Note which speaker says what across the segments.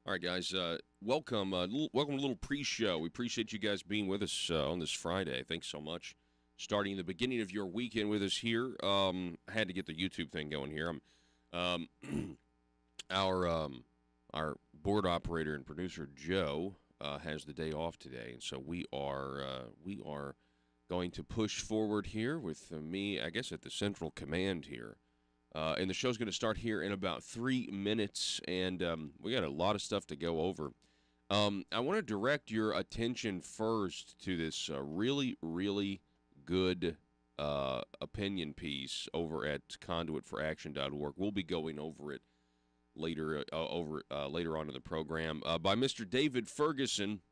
Speaker 1: All right, guys. Welcome. Welcome to a little pre-show. We appreciate you guys being with us on this Friday. Thanks so much. Starting the beginning of your weekend with us here. I had to get the YouTube thing going here. Our our board operator and producer Joe has the day off today, and so we are going to push forward here with me. I guess at the central command here. And the show's going to start here in about 3 minutes, and we got a lot of stuff to go over. I want to direct your attention first to this really, really good opinion piece over at conduitforaction.org. We'll be going over it later later on in the program by Mr. David Ferguson,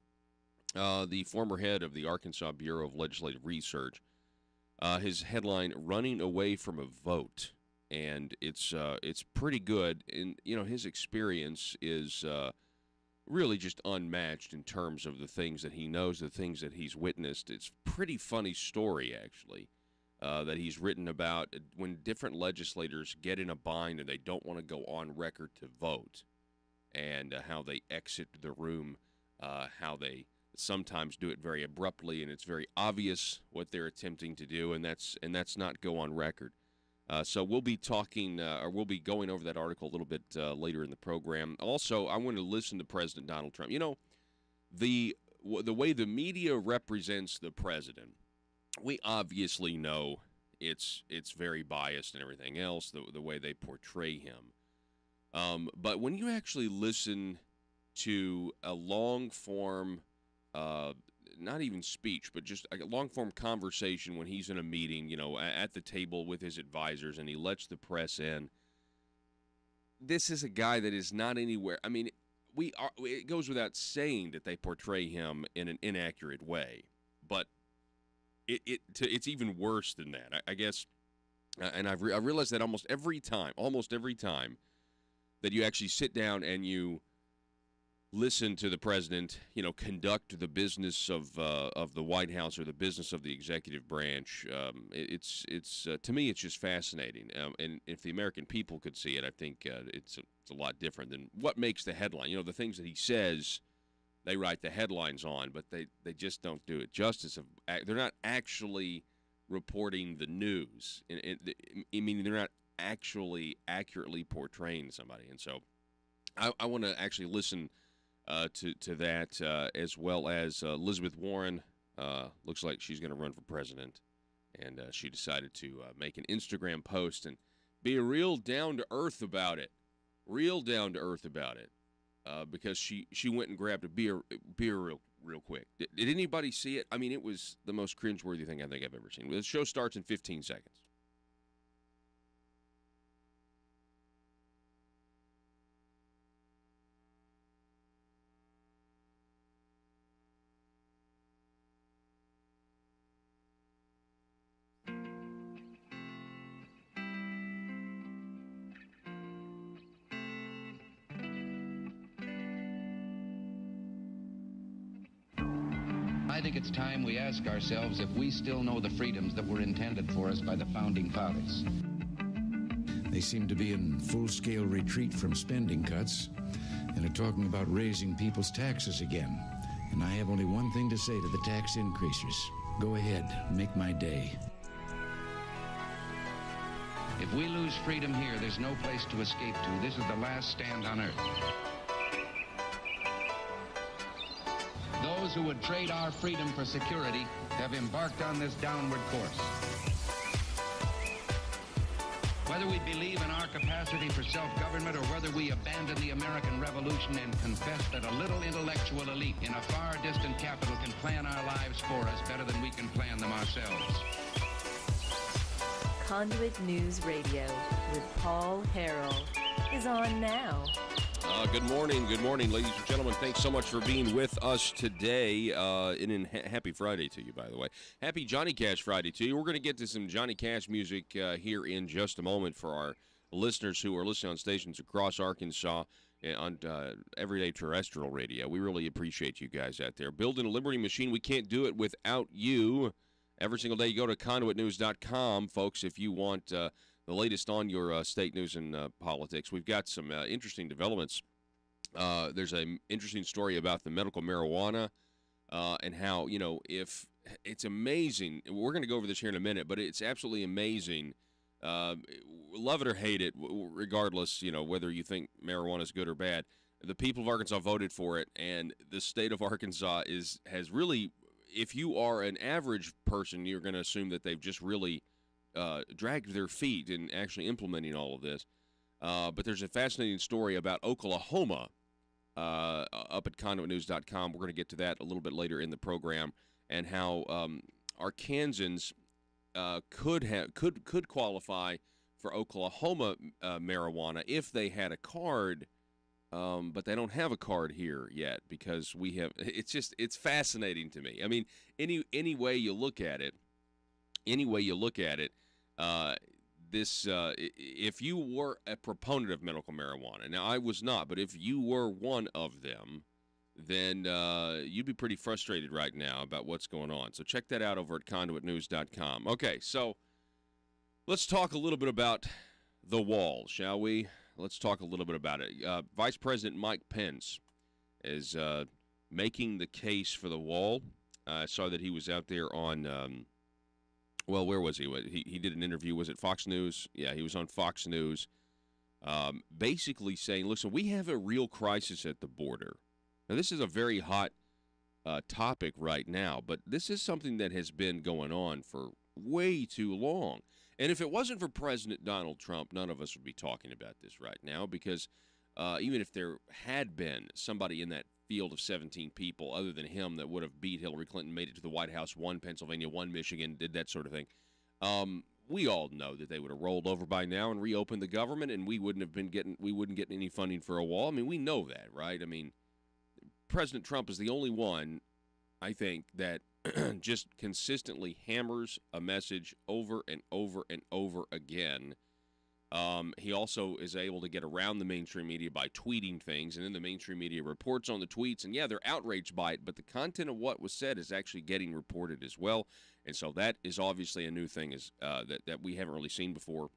Speaker 1: the former head of the Arkansas Bureau of Legislative Research. His headline: "Running Away from a Vote." And it's pretty good. And, his experience is really just unmatched in terms of the things that he knows, the things that he's witnessed. It's a pretty funny story, actually, that he's written about when different legislators get in a bind and they don't want to go on record to vote, and how they exit the room, how they sometimes do it very abruptly, and it's very obvious what they're attempting to do, and that's not go on record. So we'll be talking, or we'll be going over that article a little bit later in the program. Also, I want to listen to President Donald Trump. The way the media represents the president, we obviously know it's very biased and everything else, the way they portray him. But when you actually listen to a long-form not even speech, but just a long-form conversation when he's in a meeting, at the table with his advisors, and he lets the press in. This is a guy that is not anywhere. I mean, it goes without saying that they portray him in an inaccurate way, but it's even worse than that, I guess. And I realized that almost every time that you actually sit down and you listen to the president, conduct the business of the White House or the business of the executive branch. It's to me, it's just fascinating. And if the American people could see it, I think it's a lot different than what makes the headline. The things that he says, they write the headlines on, but they just don't do it justice. They're not actually reporting the news. I mean, they're not actually accurately portraying somebody. And so I want to actually listen to that, as well as Elizabeth Warren. Looks like she's going to run for president, and she decided to make an Instagram post and be real down to earth about it, because she went and grabbed a beer real quick. Did anybody see it? I mean, it was the most cringeworthy thing I think I've ever seen. The show starts in 15 seconds.
Speaker 2: I think it's time we ask ourselves if we still know the freedoms that were intended for us by the Founding Fathers.
Speaker 3: They seem to be in full-scale retreat from spending cuts and are talking about raising people's taxes again. And I have only one thing to say to the tax increasers. Go ahead, make my day.
Speaker 2: If we lose freedom here, there's no place to escape to. This is the last stand on earth. Those who would trade our freedom for security have embarked on this downward course. Whether we believe in our capacity for self-government or whether we abandon the American Revolution and confess that a little intellectual elite in a far distant capital can plan our lives for us better than we can plan them ourselves.
Speaker 4: Conduit News Radio with Paul Harrell is on now.
Speaker 1: Good morning, ladies and gentlemen. Thanks so much for being with us today. And happy Friday to you, by the way. Happy Johnny Cash Friday to you. We're going to get to some Johnny Cash music here in just a moment for our listeners who are listening on stations across Arkansas on everyday terrestrial radio. We really appreciate you guys out there. Building a Liberty machine. We can't do it without you. Every single day you go to conduitnews.com, folks, if you want the latest on your state news and politics. We've got some interesting developments There's an interesting story about the medical marijuana and how, if it's amazing. We're going to go over this here in a minute, but it's absolutely amazing. Love it or hate it, regardless, whether you think marijuana is good or bad. The people of Arkansas voted for it, and the state of Arkansas has really, if you are an average person, you're going to assume that they've just really dragged their feet in actually implementing all of this. But there's a fascinating story about Oklahoma up at conduitnews.com. We're going to get to that a little bit later in the program, and how Arkansans could qualify for Oklahoma marijuana if they had a card, but they don't have a card here yet because we have. It's fascinating to me. I mean, any way you look at it, if you were a proponent of medical marijuana, now I was not, but if you were one of them, then you'd be pretty frustrated right now about what's going on. So check that out over at conduitnews.com. Okay, so let's talk a little bit about the wall, shall we? Let's talk a little bit about it. Vice President Mike Pence is making the case for the wall. I saw that he was out there on, where was he? He did an interview. Was it Fox News? Yeah, he was on Fox News, basically saying, listen, we have a real crisis at the border. Now, this is a very hot topic right now, but this is something that has been going on for way too long. And if it wasn't for President Donald Trump, none of us would be talking about this right now, because even if there had been somebody in that field of 17 people other than him that would have beat Hillary Clinton, made it to the White House, won Pennsylvania, won Michigan, did that sort of thing, we all know that they would have rolled over by now and reopened the government, and we wouldn't get any funding for a wall. I mean, we know that, right? I mean, President Trump is the only one, I think, that just consistently hammers a message over and over and over again. He also is able to get around the mainstream media by tweeting things, and then the mainstream media reports on the tweets, and yeah, they're outraged by it, but the content of what was said is actually getting reported as well, and so that is obviously a new thing that we haven't really seen before.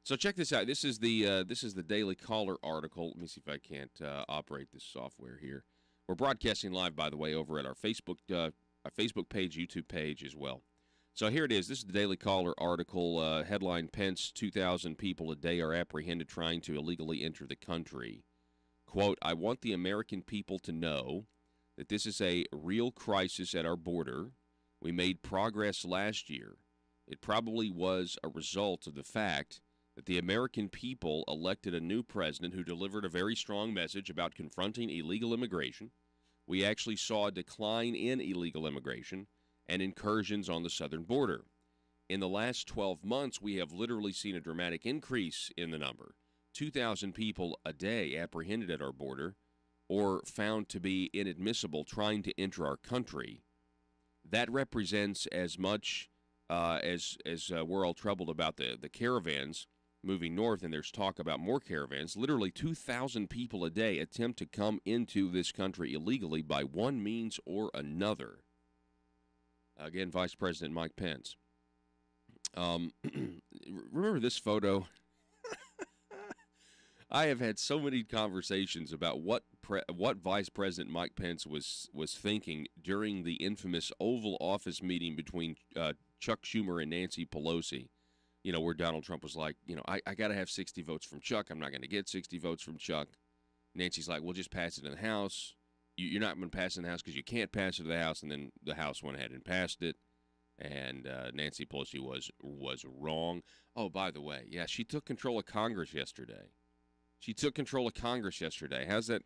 Speaker 1: So check this out. This is the Daily Caller article. Let me see if I can't operate this software here. We're broadcasting live, by the way, over at our Facebook page, YouTube page as well. So here it is. This is the Daily Caller article. Headline: Pence, 2,000 people a day are apprehended trying to illegally enter the country. Quote, I want the American people to know that this is a real crisis at our border. We made progress last year. It probably was a result of the fact that the American people elected a new president who delivered a very strong message about confronting illegal immigration. We actually saw a decline in illegal immigration and incursions on the southern border. In the last 12 months, we have literally seen a dramatic increase in the number. 2,000 people a day apprehended at our border or found to be inadmissible trying to enter our country. That represents as much as we're all troubled about the caravans moving north, and there's talk about more caravans. Literally 2,000 people a day attempt to come into this country illegally by one means or another. Again, Vice President Mike Pence. Remember this photo? I have had so many conversations about what Vice President Mike Pence was thinking during the infamous Oval Office meeting between Chuck Schumer and Nancy Pelosi. Where Donald Trump was like, I got to have 60 votes from Chuck. I'm not going to get 60 votes from Chuck. Nancy's like, we'll just pass it in the House. You're not going to pass it in the House because you can't pass it in the House. And then the House went ahead and passed it. And Nancy Pelosi was wrong. Oh, by the way, yeah, she took control of Congress yesterday. How's that?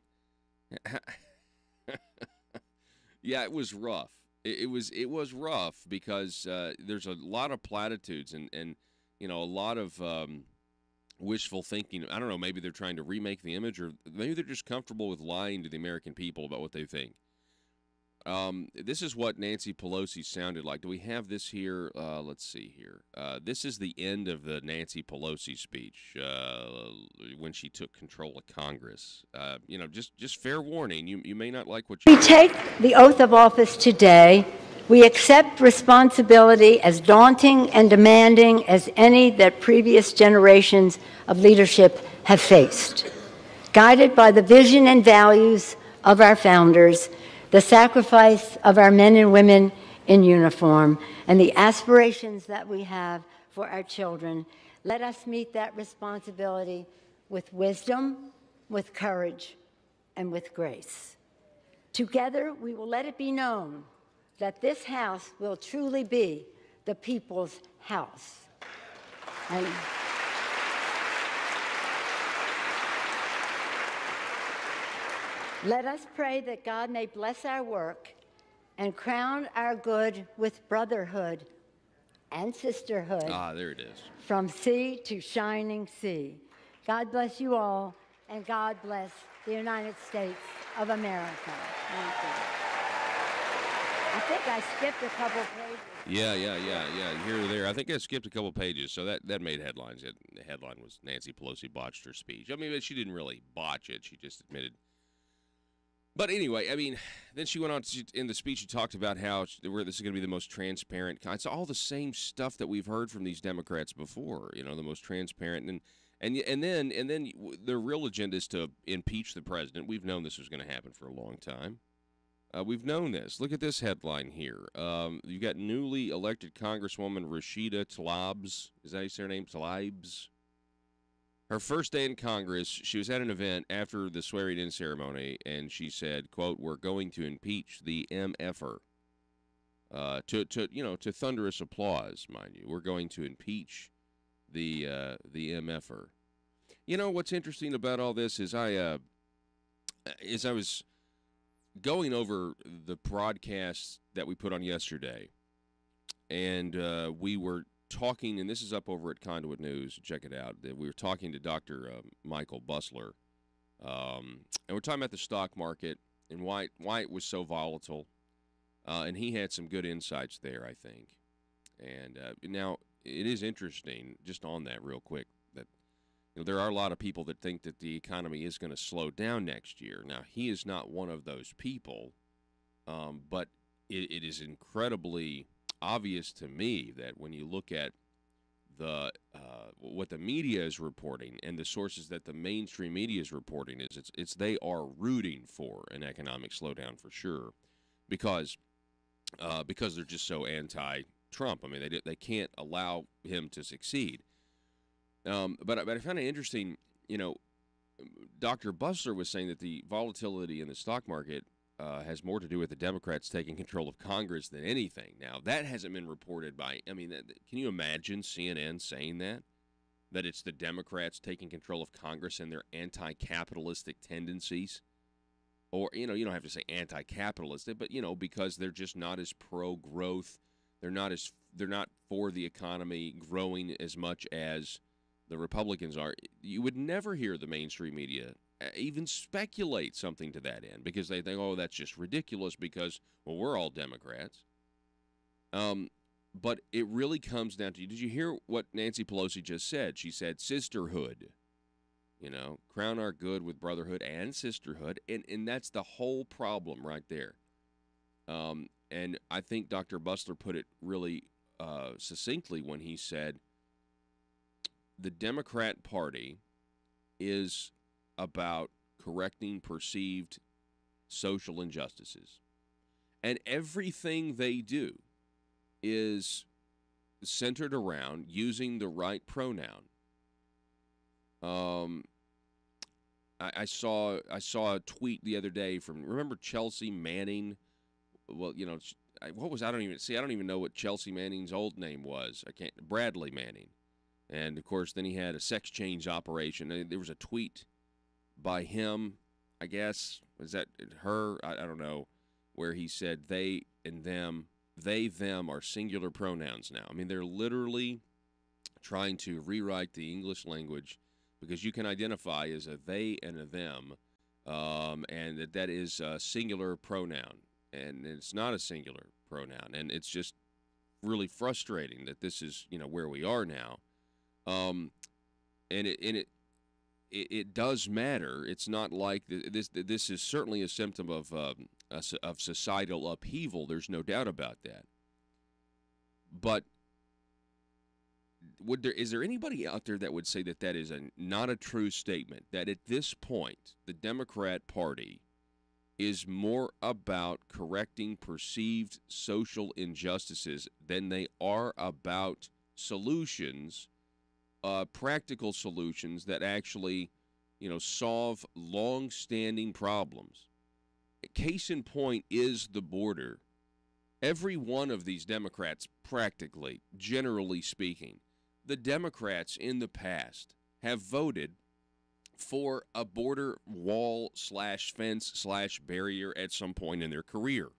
Speaker 1: Yeah, it was rough. It was rough because there's a lot of platitudes and a lot of wishful thinking. I don't know, maybe they're trying to remake the image, or maybe they're just comfortable with lying to the American people about what they think. This is what Nancy Pelosi sounded like. Do we have this here? Let's see here. This is the end of the Nancy Pelosi speech when she took control of Congress. Just fair warning, you may not like what you...
Speaker 5: We take the oath of office today. We accept responsibility as daunting and demanding as any that previous generations of leadership have faced. Guided by the vision and values of our founders, the sacrifice of our men and women in uniform, and the aspirations that we have for our children, let us meet that responsibility with wisdom, with courage, and with grace. Together, we will let it be known that this house will truly be the people's house. And let us pray that God may bless our work and crown our good with brotherhood and sisterhood.
Speaker 1: Ah, there it is.
Speaker 5: From sea to shining sea. God bless you all, and God bless the United States of America. Thank you. I think I skipped a couple pages.
Speaker 1: Yeah. Here or there. I think I skipped a couple pages, so that made headlines. The headline was Nancy Pelosi botched her speech. I mean, she didn't really botch it. She just admitted. But anyway, I mean, then she went on in the speech. She talked about how this is going to be the most transparent. It's all the same stuff that we've heard from these Democrats before. You know, the most transparent, and then their real agenda is to impeach the president. We've known this was going to happen for a long time. We've known this. Look at this headline here. You got newly elected Congresswoman Rashida Tlaib's. Is that how you say her name? Tlaib's. Her first day in Congress, she was at an event after the swearing-in ceremony, and she said, quote, "We're going to impeach the MFer." To thunderous applause, mind you. We're going to impeach the MFer. You know what's interesting about all this is I was going over the broadcast that we put on yesterday, and we were talking, and this is up over at Conduit News. Check it out. We were talking to Dr. Michael Busler, and we're talking about the stock market and why it was so volatile. And he had some good insights there, I think. And now it is interesting, just on that real quick, that there are a lot of people that think that the economy is going to slow down next year. Now, he is not one of those people, but it is incredibly obvious to me that when you look at the what the media is reporting and the sources that the mainstream media is reporting is they are rooting for an economic slowdown for sure, because they're just so anti-Trump. I mean, they can't allow him to succeed. But I found it interesting. Dr. Busler was saying that the volatility in the stock market has more to do with the Democrats taking control of Congress than anything. Now, that hasn't been reported by, can you imagine CNN saying that? That it's the Democrats taking control of Congress and their anti-capitalistic tendencies? Or, you don't have to say anti-capitalistic, but, because they're just not as pro-growth. They're not for the economy growing as much as the Republicans are. You would never hear the mainstream media even speculate something to that end, because they think, oh, that's just ridiculous because, well, we're all Democrats. But it really comes down to, did you hear what Nancy Pelosi just said? She said sisterhood, crown our good with brotherhood and sisterhood, and that's the whole problem right there. And I think Dr. Busler put it really succinctly when he said the Democrat Party is about correcting perceived social injustices. And everything they do is centered around using the right pronoun. I saw a tweet the other day from, remember Chelsea Manning? Well, what was, I don't even know what Chelsea Manning's old name was. Bradley Manning. And of course, then he had a sex change operation. There was a tweet by him, I guess, was that her? I don't know, where he said they and them, them are singular pronouns now. I mean, they're literally trying to rewrite the English language, because you can identify as a they and a them, and that is a singular pronoun, and it's not a singular pronoun, and it's just really frustrating that this is where we are now, and it does matter. It's not like this is certainly a symptom of societal upheaval. There's no doubt about that. But is there anybody out there that would say that that is not a true statement? That at this point, the Democrat Party is more about correcting perceived social injustices than they are about solutions, practical solutions that actually, solve long-standing problems. Case in point is the border. Every one of these Democrats, practically, generally speaking, the Democrats in the past have voted for a border wall / fence / barrier at some point in their career.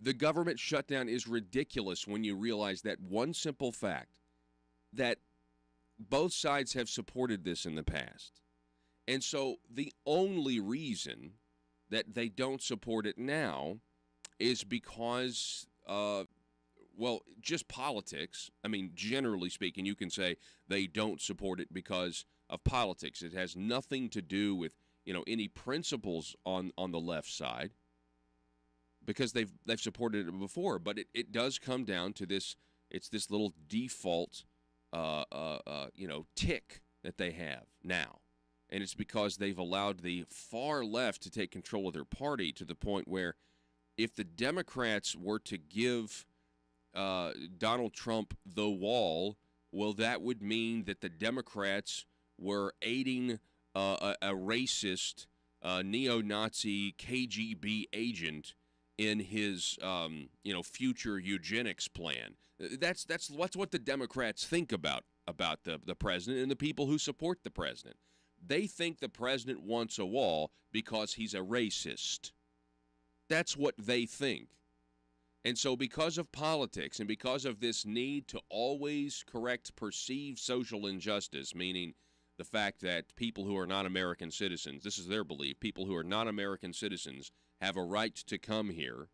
Speaker 1: The government shutdown is ridiculous when you realize that one simple fact, that both sides have supported this in the past. And so the only reason that they don't support it now is because, just politics. I mean, generally speaking, you can say they don't support it because of politics. It has nothing to do with, any principles on the left side, because they've supported it before. But it does come down to this. It's this little default, tick that they have now. And it's because they've allowed the far left to take control of their party to the point where if the Democrats were to give Donald Trump the wall, well, that would mean that the Democrats were aiding a racist, neo-Nazi KGB agent in his, future eugenics plan. That's what the Democrats think about the president and the people who support the president. They think the president wants a wall because he's a racist. That's what they think. And so because of politics and because of this need to always correct perceived social injustice, meaning the fact that people who are not American citizens, this is their belief, people who are not American citizens have a right to come here.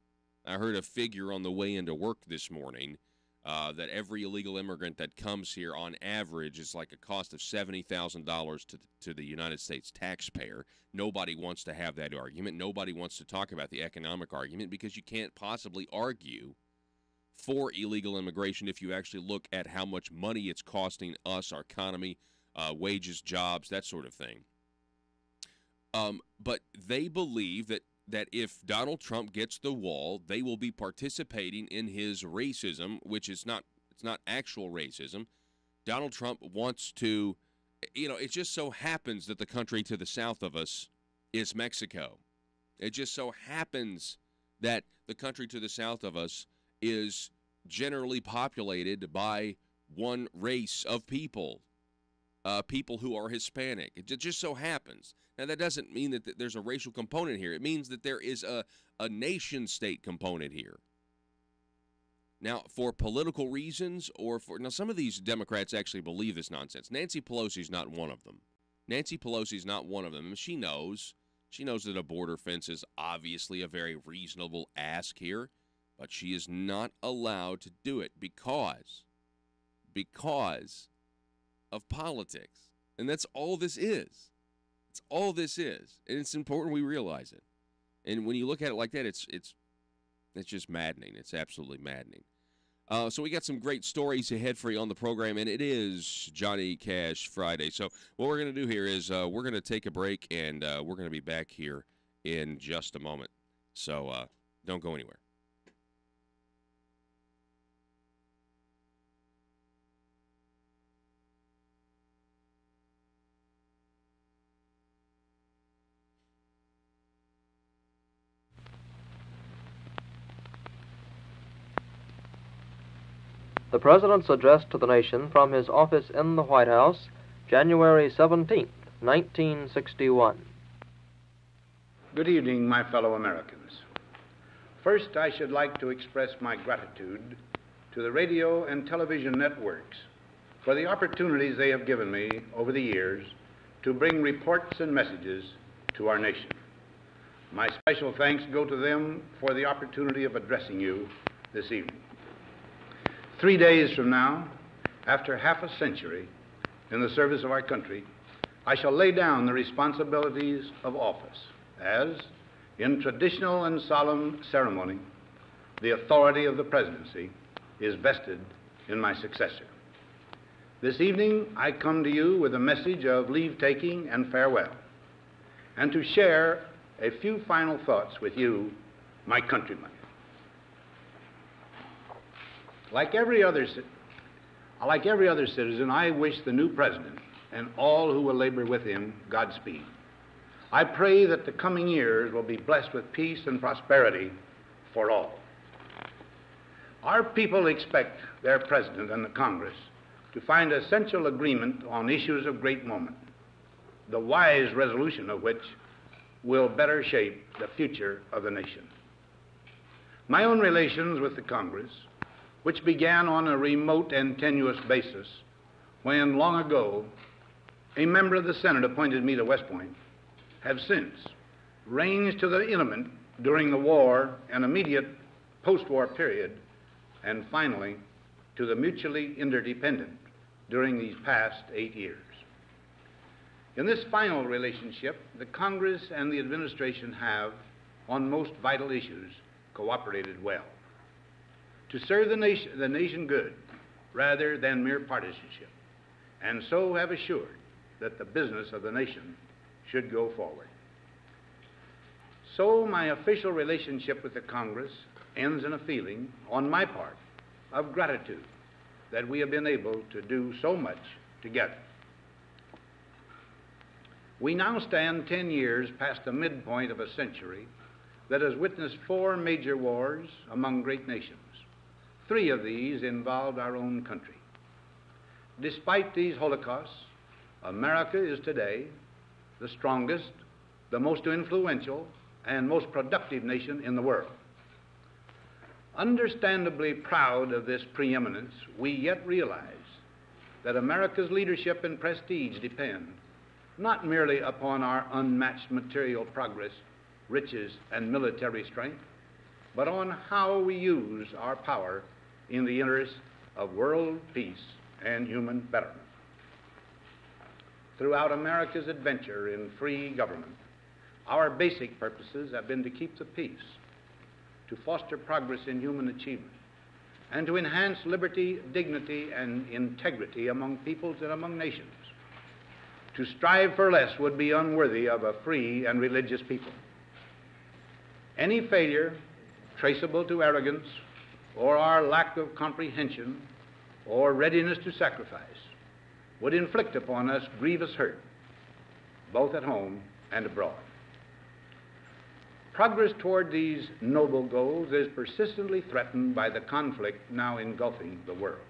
Speaker 1: I heard a figure on the way into work this morning that every illegal immigrant that comes here on average is like a cost of $70,000 to the United States taxpayer. Nobody wants to have that argument. Nobody wants to talk about the economic argument because you can't possibly argue for illegal immigration if you actually look at how much money it's costing us, our economy, wages, jobs, that sort of thing. But they believe that if Donald Trump gets the wall, they will be participating in his racism, which is it's not actual racism. Donald Trump wants to, it just so happens that the country to the south of us is Mexico. It just so happens that the country to the south of us is generally populated by one race of people, people who are Hispanic. It just so happens. Now, that doesn't mean that there's a racial component here. It means that there is a nation-state component here. Now, for political reasons some of these Democrats actually believe this nonsense. Nancy Pelosi's not one of them. Nancy Pelosi's not one of them. And she knows that a border fence is obviously a very reasonable ask here, but she is not allowed to do it because of politics. And that's all this is. It's all this is. And it's important we realize it. And when you look at it like that, it's just maddening. It's absolutely maddening. So we got some great stories ahead for you on the program, and it is Johnny Cash Friday. So what we're going to do here is we're going to take a break, and we're going to be back here in just a moment. So don't go anywhere.
Speaker 6: The President's address to the nation from his office in the White House, January 17, 1961.
Speaker 7: Good evening, my fellow Americans. First, I should like to express my gratitude to the radio and television networks for the opportunities they have given me over the years to bring reports and messages to our nation. My special thanks go to them for the opportunity of addressing you this evening. 3 days from now, after half a century in the service of our country, I shall lay down the responsibilities of office as, in traditional and solemn ceremony, the authority of the presidency is vested in my successor. This evening, I come to you with a message of leave-taking and farewell, and to share a few final thoughts with you, my countrymen. Like every other citizen, I wish the new president and all who will labor with him Godspeed. I pray that the coming years will be blessed with peace and prosperity for all. Our people expect their president and the Congress to find essential agreement on issues of great moment, the wise resolution of which will better shape the future of the nation. My own relations with the Congress, which began on a remote and tenuous basis when, long ago, a member of the Senate appointed me to West Point, have since ranged to the intimate during the war and immediate post-war period, and finally to the mutually interdependent during these past 8 years. In this final relationship, the Congress and the administration have, on most vital issues, cooperated well to serve the nation good rather than mere partisanship, and so have assured that the business of the nation should go forward. So my official relationship with the Congress ends in a feeling, on my part, of gratitude that we have been able to do so much together. We now stand 10 years past the midpoint of a century that has witnessed 4 major wars among great nations. 3 of these involved our own country. Despite these holocausts, America is today the strongest, the most influential, and most productive nation in the world. Understandably proud of this preeminence, we yet realize that America's leadership and prestige depend not merely upon our unmatched material progress, riches, and military strength, but on how we use our power in the interest of world peace and human betterment. Throughout America's adventure in free government, our basic purposes have been to keep the peace, to foster progress in human achievement, and to enhance liberty, dignity, and integrity among peoples and among nations. To strive for less would be unworthy of a free and religious people. Any failure traceable to arrogance or our lack of comprehension or readiness to sacrifice would inflict upon us grievous hurt, both at home and abroad. Progress toward these noble goals is persistently threatened by the conflict now engulfing the world.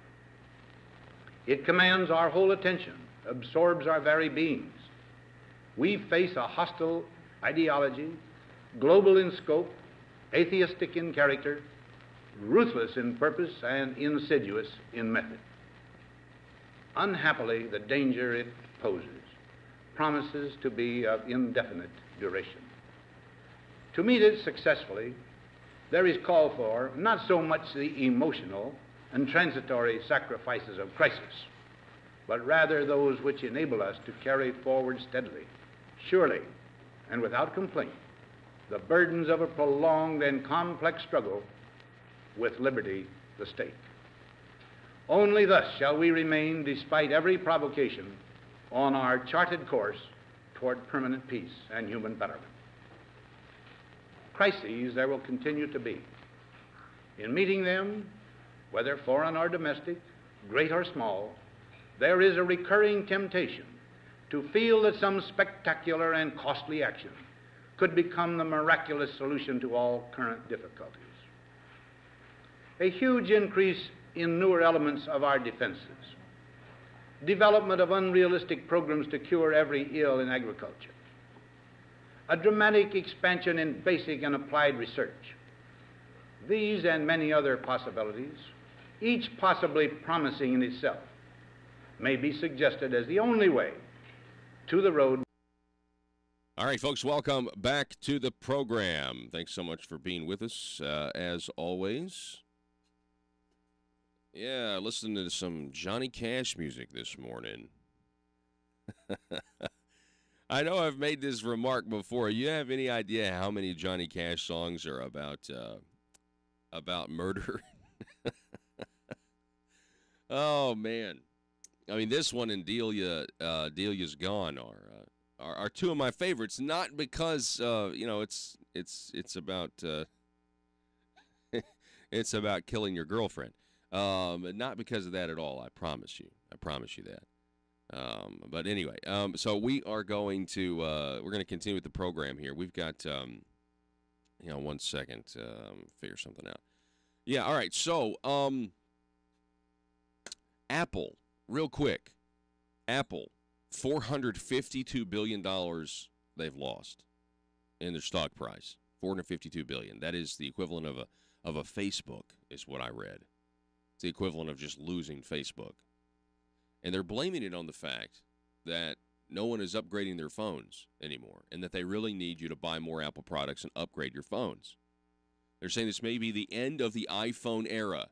Speaker 7: It commands our whole attention, absorbs our very beings. We face a hostile ideology, global in scope, atheistic in character, ruthless in purpose, and insidious in method. Unhappily, the danger it poses promises to be of indefinite duration. To meet it successfully, there is call for not so much the emotional and transitory sacrifices of crisis, but rather those which enable us to carry forward steadily, surely, and without complaint, the burdens of a prolonged and complex struggle with liberty, the state. Only thus shall we remain, despite every provocation, on our charted course toward permanent peace and human betterment. Crises there will continue to be. In meeting them, whether foreign or domestic, great or small, there is a recurring temptation to feel that some spectacular and costly action could become the miraculous solution to all current difficulties. A huge increase in newer elements of our defenses, development of unrealistic programs to cure every ill in agriculture, a dramatic expansion in basic and applied research. These and many other possibilities, each possibly promising in itself, may be suggested as the only way to the road.
Speaker 1: All right, folks, welcome back to the program. Thanks so much for being with us, as always. Yeah, listening to some Johnny Cash music this morning. I know I've made this remark before. You have any idea how many Johnny Cash songs are about murder? Oh, man. I mean, this one and Delia's Gone are two of my favorites. Not because it's about it's about killing your girlfriend. Not because of that at all. I promise you. I promise you that. But anyway, so we are going to we're going to continue with the program here. We've got 1 second, figure something out. Yeah, all right. So Apple, real quick. Apple, $452 billion they've lost in their stock price. $452 billion. That is the equivalent of a Facebook, is what I read. It's the equivalent of just losing Facebook. And they're blaming it on the fact that no one is upgrading their phones anymore and that they really need you to buy more Apple products and upgrade your phones. They're saying this may be the end of the iPhone era.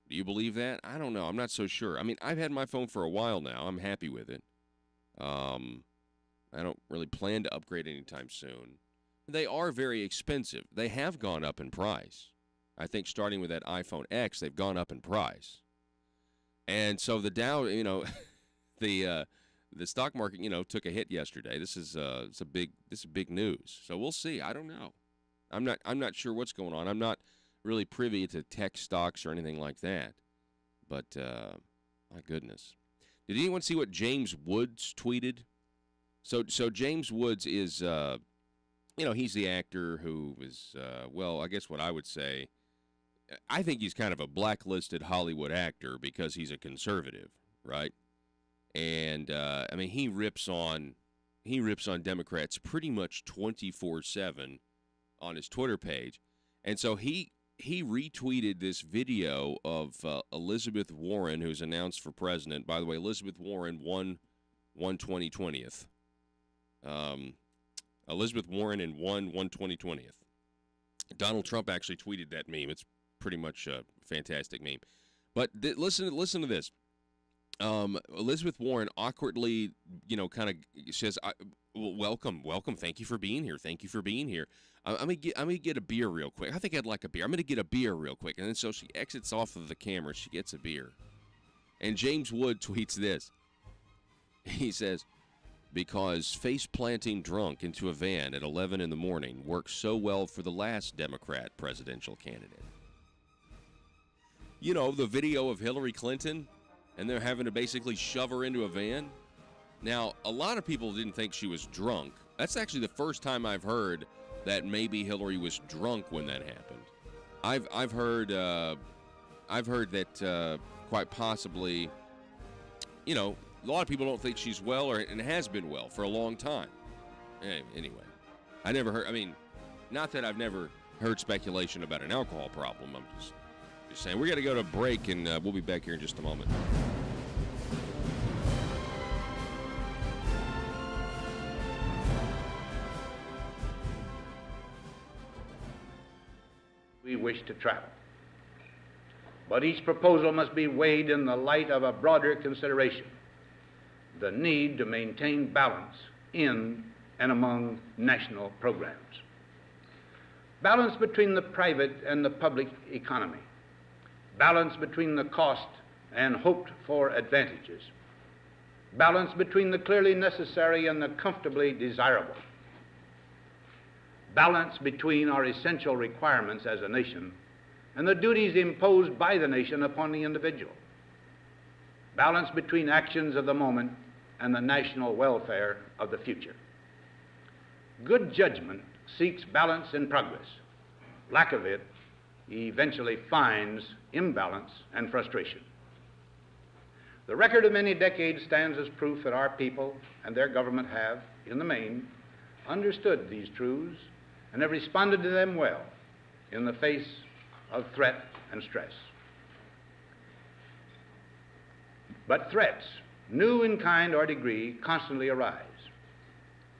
Speaker 1: Do you believe that? I don't know. I'm not so sure. I mean, I've had my phone for a while now. I'm happy with it. I don't really plan to upgrade anytime soon. They are very expensive. They have gone up in price. I think starting with that iPhone X, they've gone up in price. And so the Dow, the stock market, took a hit yesterday. This is big news. So we'll see. I don't know. I'm not sure what's going on. I'm not really privy to tech stocks or anything like that. But my goodness, did anyone see what James Woods tweeted? So James Woods is he's the actor who is I guess what I would say. I think he's kind of a blacklisted Hollywood actor because he's a conservative, right? And he rips on Democrats pretty much 24/7 on his Twitter page, and so he retweeted this video of Elizabeth Warren, who's announced for president. By the way, Elizabeth Warren won 2020th. Elizabeth Warren and won 2020th. Donald Trump actually tweeted that meme. It's pretty much a fantastic meme. But listen to this. Elizabeth Warren awkwardly, kind of says, welcome, thank you for being here, I'm gonna get a beer real quick. I think I'd like a beer. I'm gonna get a beer real quick. And then so she exits off of the camera, she gets a beer. And James Wood tweets this. He says, because face-planting drunk into a van at 11 in the morning worked so well for the last Democrat presidential candidate. The video of Hillary Clinton, and they're having to basically shove her into a van. Now, a lot of people didn't think she was drunk. That's actually the first time I've heard that maybe Hillary was drunk when that happened. I've heard that quite possibly, a lot of people don't think she's well, and has been well for a long time. Anyway, I never heard. I mean, not that I've never heard speculation about an alcohol problem. I'm just saying we got to go to break, and we'll be back here in just a moment.
Speaker 7: We wish to travel. But each proposal must be weighed in the light of a broader consideration, the need to maintain balance in and among national programs. Balance between the private and the public economy. Balance between the cost and hoped-for advantages. Balance between the clearly necessary and the comfortably desirable. Balance between our essential requirements as a nation and the duties imposed by the nation upon the individual. Balance between actions of the moment and the national welfare of the future. Good judgment seeks balance in progress. Lack of it eventually finds imbalance and frustration. The record of many decades stands as proof that our people and their government have, in the main, understood these truths and have responded to them well in the face of threat and stress. But threats, new in kind or degree, constantly arise.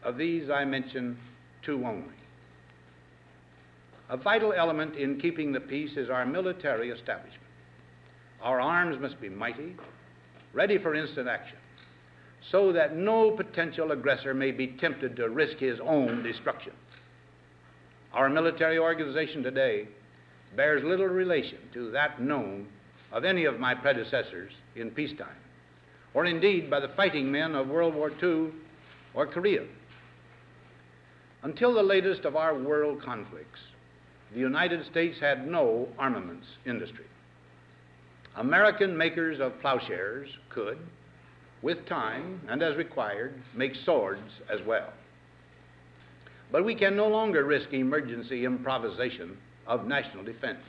Speaker 7: Of these I mention two only. A vital element in keeping the peace is our military establishment. Our arms must be mighty, ready for instant action, so that no potential aggressor may be tempted to risk his own destruction. Our military organization today bears little relation to that known of any of my predecessors in peacetime. or indeed by the fighting men of World War II or Korea. Until the latest of our world conflicts, the United States had no armaments industry. American makers of plowshares could, with time and as required, make swords as well. But we can no longer risk emergency improvisation of national defense.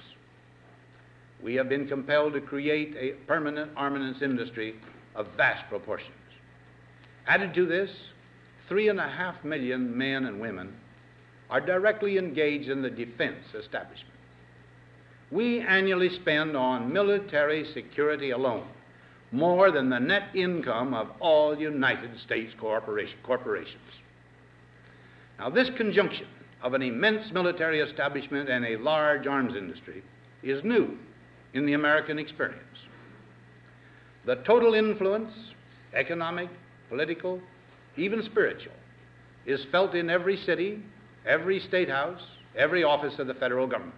Speaker 7: We have been compelled to create a permanent armaments industry of vast proportions. Added to this, 3.5 million men and women are directly engaged in the defense establishment. We annually spend on military security alone more than the net income of all United States corporations. Now, this conjunction of an immense military establishment and a large arms industry is new in the American experience. The total influence, economic, political, even spiritual, is felt in every city, every state house, every office of the federal government.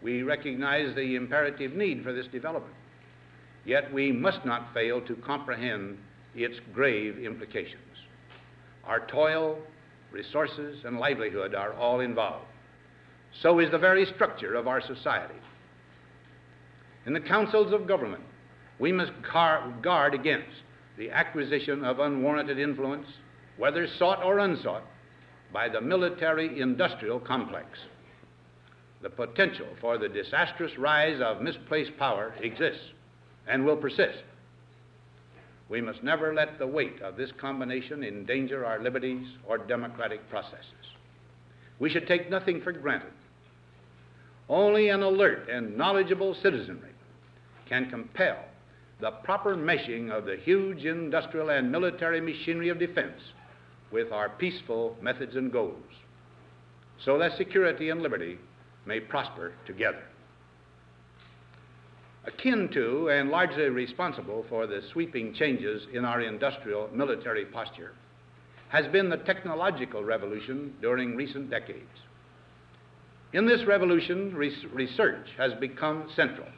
Speaker 7: We recognize the imperative need for this development, yet we must not fail to comprehend its grave implications. Our toil, resources, and livelihood are all involved. So is the very structure of our society. In the councils of government, we must guard against the acquisition of unwarranted influence, whether sought or unsought, by the military-industrial complex. The potential for the disastrous rise of misplaced power exists and will persist. We must never let the weight of this combination endanger our liberties or democratic processes. We should take nothing for granted. Only an alert and knowledgeable citizenry can compel the proper meshing of the huge industrial and military machinery of defense with our peaceful methods and goals, so that security and liberty may prosper together. Akin to and largely responsible for the sweeping changes in our industrial military posture has been the technological revolution during recent decades. In this revolution, research has become central.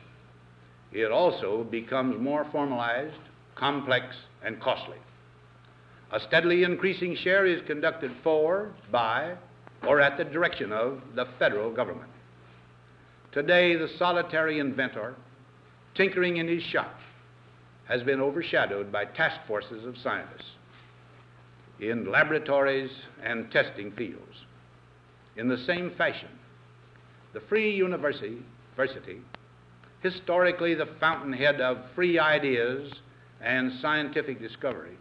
Speaker 7: It also becomes more formalized, complex, and costly. A steadily increasing share is conducted for, by, or at the direction of the federal government. Today, the solitary inventor, tinkering in his shop, has been overshadowed by task forces of scientists in laboratories and testing fields. In the same fashion, the free university, historically the fountainhead of free ideas and scientific discovery,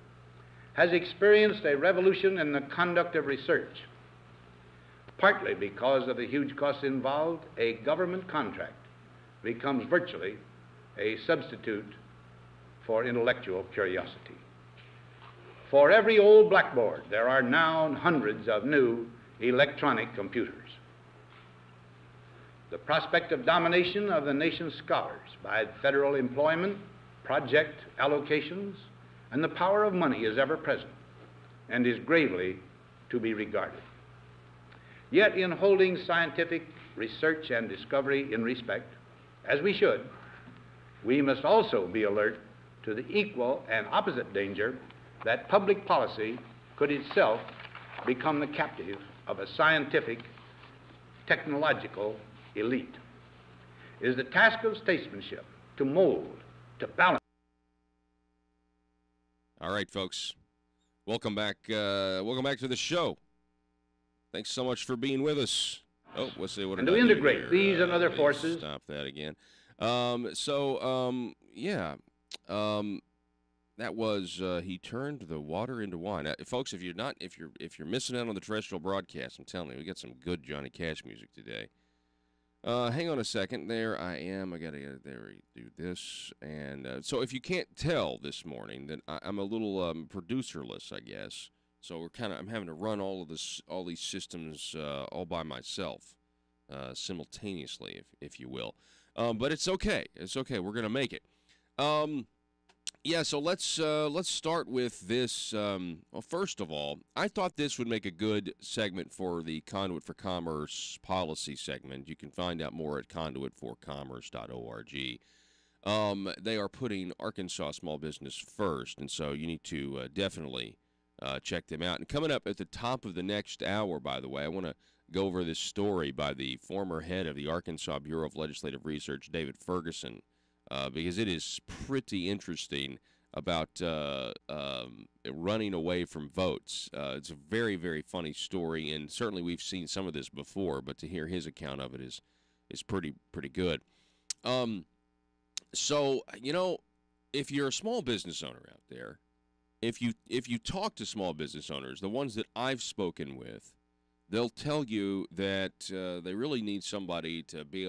Speaker 7: has experienced a revolution in the conduct of research. Partly because of the huge costs involved, a government contract becomes virtually a substitute for intellectual curiosity. For every old blackboard, there are now hundreds of new electronic computers. The prospect of domination of the nation's scholars by federal employment, project allocations, and the power of money is ever present and is gravely to be regarded. Yet in holding scientific research and discovery in respect, as we should, we must also be alert to the equal and opposite danger that public policy could itself become the captive of a scientific, technological elite. It is the task of statesmanship to mold, to balance.
Speaker 1: All right, folks. Welcome back. Welcome back to the show. Thanks so much for being with us. Oh, let's see what.
Speaker 7: And to integrate these and other forces.
Speaker 1: Stop that again. That was he turned the water into wine. Folks, if you're missing out on the terrestrial broadcast, I'm telling you, we got some good Johnny Cash music today. Hang on a second. There I am. I gotta do this. And so if you can't tell this morning, then I'm a little producerless, I guess. So I'm having to run all these systems all by myself, simultaneously, if you will. But it's okay. It's okay. We're gonna make it. Yeah, so let's start with this. Well, first of all, I thought this would make a good segment for the Conduit for Commerce policy segment. You can find out more at conduitforcommerce.org. They are putting Arkansas small business first, and so you need to definitely check them out. And coming up at the top of the next hour, by the way, I want to go over this story by the former head of the Arkansas Bureau of Legislative Research, David Ferguson, because it is pretty interesting about running away from votes. It's a very, very funny story, and certainly we've seen some of this before, but to hear his account of it is pretty good. So, if you're a small business owner out there, if you talk to small business owners, the ones that I've spoken with, they'll tell you that they really need somebody to be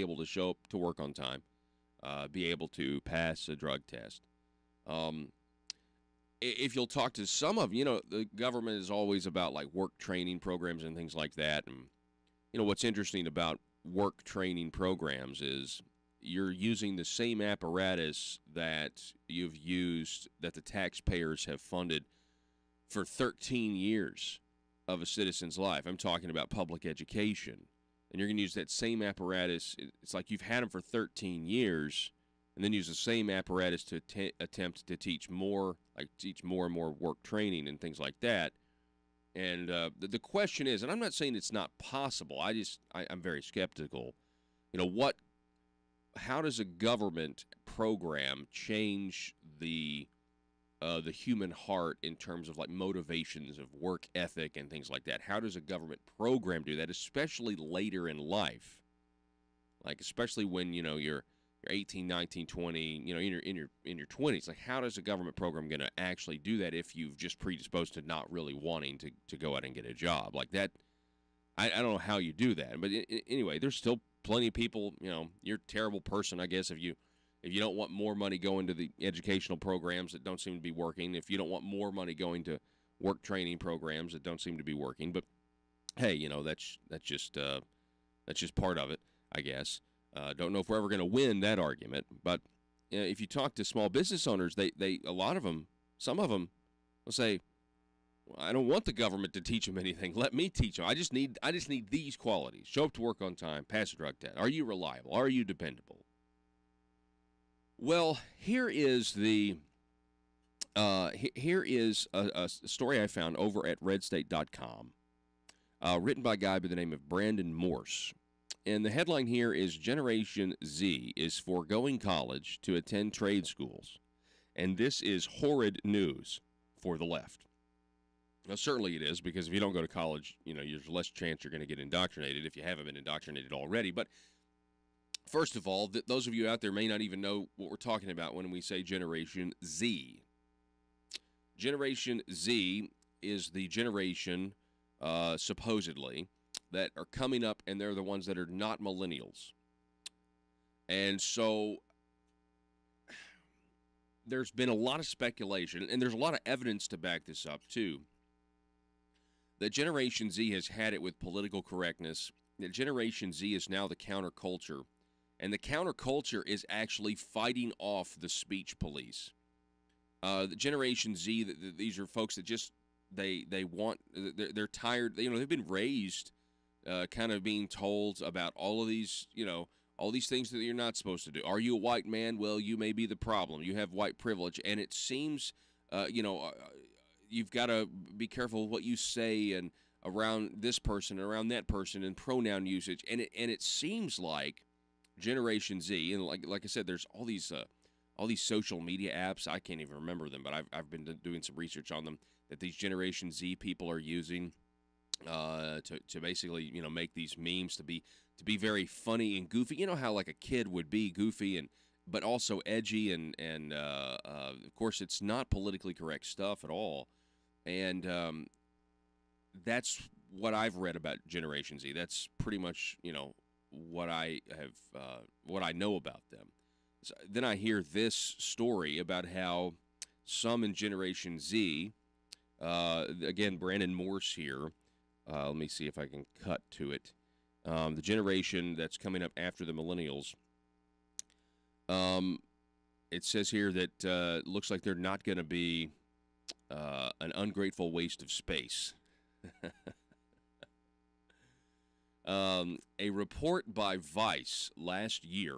Speaker 1: able to show up to work on time, be able to pass a drug test. If you'll talk to some of the government is always about like work training programs and things like that. And what's interesting about work training programs is you're using the same apparatus that you've used, that the taxpayers have funded for 13 years of a citizen's life. I'm talking about public education. And you're going to use that same apparatus. It's like you've had them for 13 years, and then use the same apparatus to attempt to teach more and more work training and things like that. And the question is, and I'm not saying it's not possible. I'm very skeptical. How does a government program change the human heart in terms of like motivations of work ethic and things like that? How does a government program do that, especially later in life? Like especially when you're 18, 19, 20, in your 20s. Like how does a government program going to actually do that if you've just predisposed to not really wanting to go out and get a job like that? I don't know how you do that, but anyway, there's still plenty of people. You're a terrible person, I guess, if you don't want more money going to the educational programs that don't seem to be working. If you don't want more money going to work training programs that don't seem to be working, but hey, that's just part of it, I guess. Don't know if we're ever going to win that argument, but if you talk to small business owners, they a lot of them, some of them, will say, I don't want the government to teach them anything. Let me teach them. I just need these qualities. Show up to work on time. Pass a drug test. Are you reliable? Are you dependable? Well, here is a story I found over at redstate.com, written by a guy by the name of Brandon Morse. And the headline here is Generation Z is foregoing college to attend trade schools. And this is horrid news for the left. Now, certainly it is, because if you don't go to college, there's less chance you're going to get indoctrinated if you haven't been indoctrinated already. But first of all, those of you out there may not even know what we're talking about when we say Generation Z. Generation Z is the generation, supposedly, that are coming up, and they're the ones that are not millennials. And so there's been a lot of speculation, and there's a lot of evidence to back this up, too, that Generation Z has had it with political correctness, that Generation Z is now the counterculture, and the counterculture is actually fighting off the speech police. The Generation Z, these are folks that just, they're tired, they've been raised kind of being told about all of these, all these things that you're not supposed to do. Are you a white man? Well, you may be the problem. You have white privilege, and it seems, you've got to be careful what you say and around this person, around that person, and pronoun usage. And it seems like Generation Z, and like I said, there's all these social media apps. I can't even remember them, but I've been doing some research on them that these Generation Z people are using to basically make these memes to be very funny and goofy. You know how like a kid would be goofy but also edgy and of course it's not politically correct stuff at all. And that's what I've read about Generation Z. That's pretty much what I know about them. So then I hear this story about how some in Generation Z, again Brandon Morse here. Let me see if I can cut to it. The generation that's coming up after the millennials. It says here that looks like they're not going to be an ungrateful waste of space. A report by Vice last year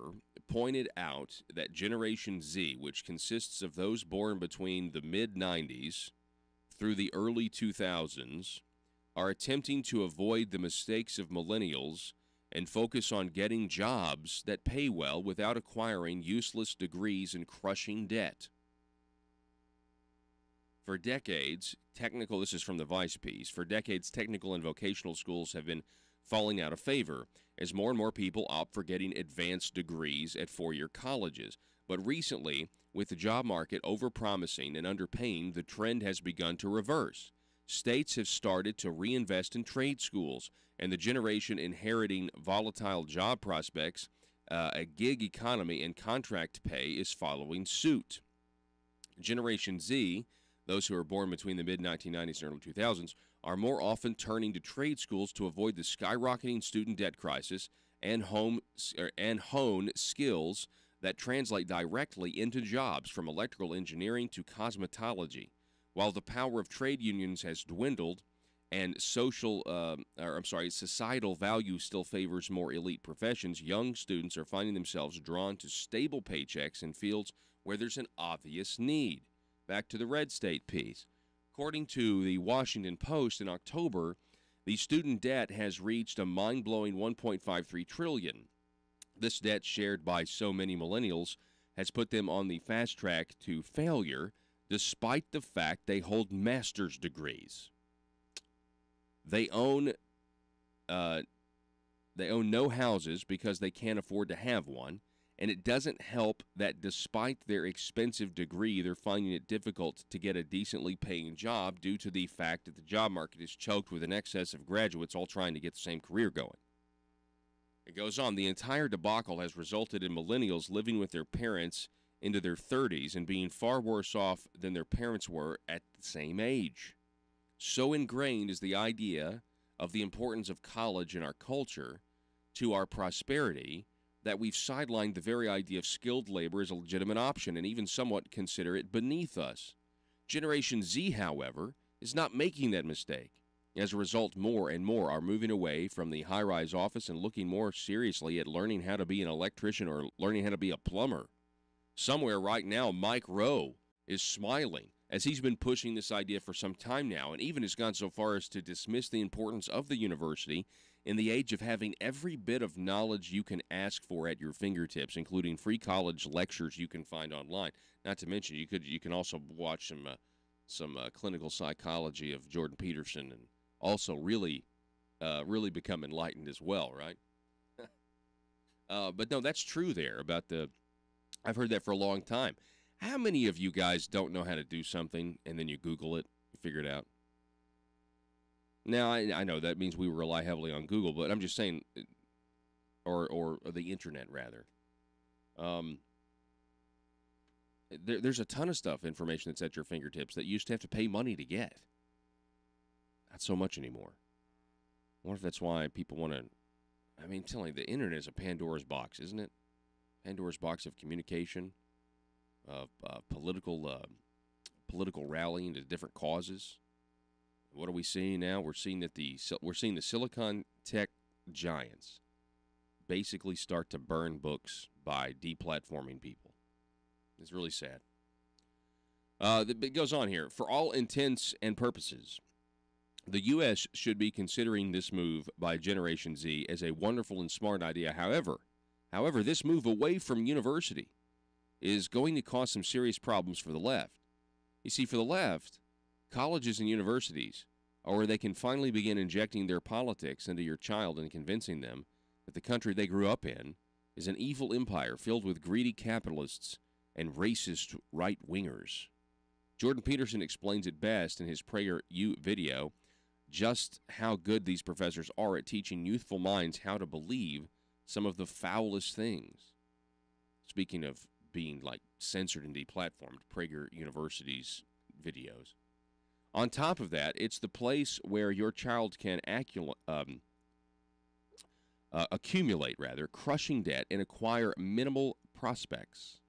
Speaker 1: pointed out that Generation Z, which consists of those born between the mid-90s through the early 2000s, are attempting to avoid the mistakes of millennials and focus on getting jobs that pay well without acquiring useless degrees and crushing debt. For decades, this is from the Vice piece, for decades, technical and vocational schools have been falling out of favor as more and more people opt for getting advanced degrees at four-year colleges. But recently, with the job market overpromising and underpaying, the trend has begun to reverse. States have started to reinvest in trade schools, and the generation inheriting volatile job prospects, a gig economy, and contract pay is following suit. Generation Z, those who are born between the mid-1990s and early 2000s, are more often turning to trade schools to avoid the skyrocketing student debt crisis and hone skills that translate directly into jobs, from electrical engineering to cosmetology. While the power of trade unions has dwindled and societal value still favors more elite professions, young students are finding themselves drawn to stable paychecks in fields where there's an obvious need. Back to the red state piece. According to the Washington Post, in October, the student debt has reached a mind-blowing $1.53 trillion. This debt, shared by so many millennials, has put them on the fast track to failure, despite the fact they hold master's degrees. They own no houses because they can't afford to have one, and it doesn't help that despite their expensive degree, they're finding it difficult to get a decently paying job due to the fact that the job market is choked with an excess of graduates all trying to get the same career going. It goes on. The entire debacle has resulted in millennials living with their parents into their 30s and being far worse off than their parents were at the same age. So ingrained is the idea of the importance of college in our culture to our prosperity that we've sidelined the very idea of skilled labor as a legitimate option and even somewhat consider it beneath us. Generation Z, however, is not making that mistake. As a result, more and more are moving away from the high-rise office and looking more seriously at learning how to be an electrician or learning how to be a plumber. Somewhere right now, Mike Rowe is smiling as he's been pushing this idea for some time now and even has gone so far as to dismiss the importance of the university in the age of having every bit of knowledge you can ask for at your fingertips, including free college lectures you can find online. Not to mention, you can also watch some clinical psychology of Jordan Peterson and also really become enlightened as well, right? But no, that's true there about I've heard that for a long time. How many of you guys don't know how to do something and then you Google it, you figure it out? Now, I know that means we rely heavily on Google, but I'm just saying, or the internet, rather. There's a ton of information that's at your fingertips that you used to have to pay money to get. Not so much anymore. I wonder if that's why people want to, I'm telling you, the internet is a Pandora's box, isn't it? Pandora's box of communication, of political rallying to different causes. What are we seeing now? We're seeing that the Silicon tech giants basically start to burn books by deplatforming people. It's really sad. It goes on here. For all intents and purposes, the U.S. should be considering this move by Generation Z as a wonderful and smart idea. However, this move away from university is going to cause some serious problems for the left. You see, for the left, colleges and universities are where they can finally begin injecting their politics into your child and convincing them that the country they grew up in is an evil empire filled with greedy capitalists and racist right-wingers. Jordan Peterson explains it best in his PragerU video just how good these professors are at teaching youthful minds how to believe some of the foulest things. Speaking of being censored and deplatformed, Prager University's videos. On top of that, it's the place where your child can accumulate crushing debt and acquire minimal prospects,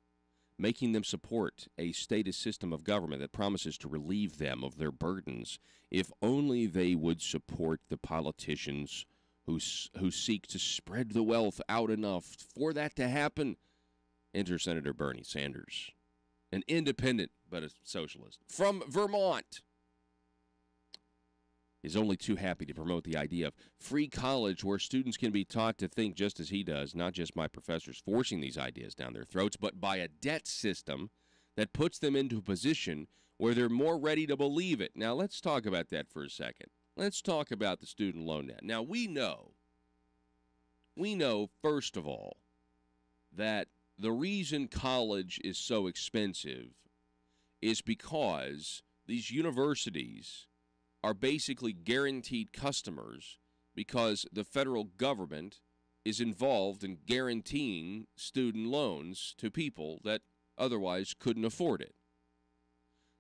Speaker 1: making them support a statist system of government that promises to relieve them of their burdens if only they would support the politicians who seek to spread the wealth out enough for that to happen. Enter Senator Bernie Sanders, an independent but a socialist from Vermont. Is only too happy to promote the idea of free college where students can be taught to think just as he does, not just by professors forcing these ideas down their throats, but by a debt system that puts them into a position where they're more ready to believe it. Now, let's talk about that for a second. Let's talk about the student loan debt. Now, we know, first of all, that the reason college is so expensive is because these universities are basically guaranteed customers because the federal government is involved in guaranteeing student loans to people that otherwise couldn't afford it.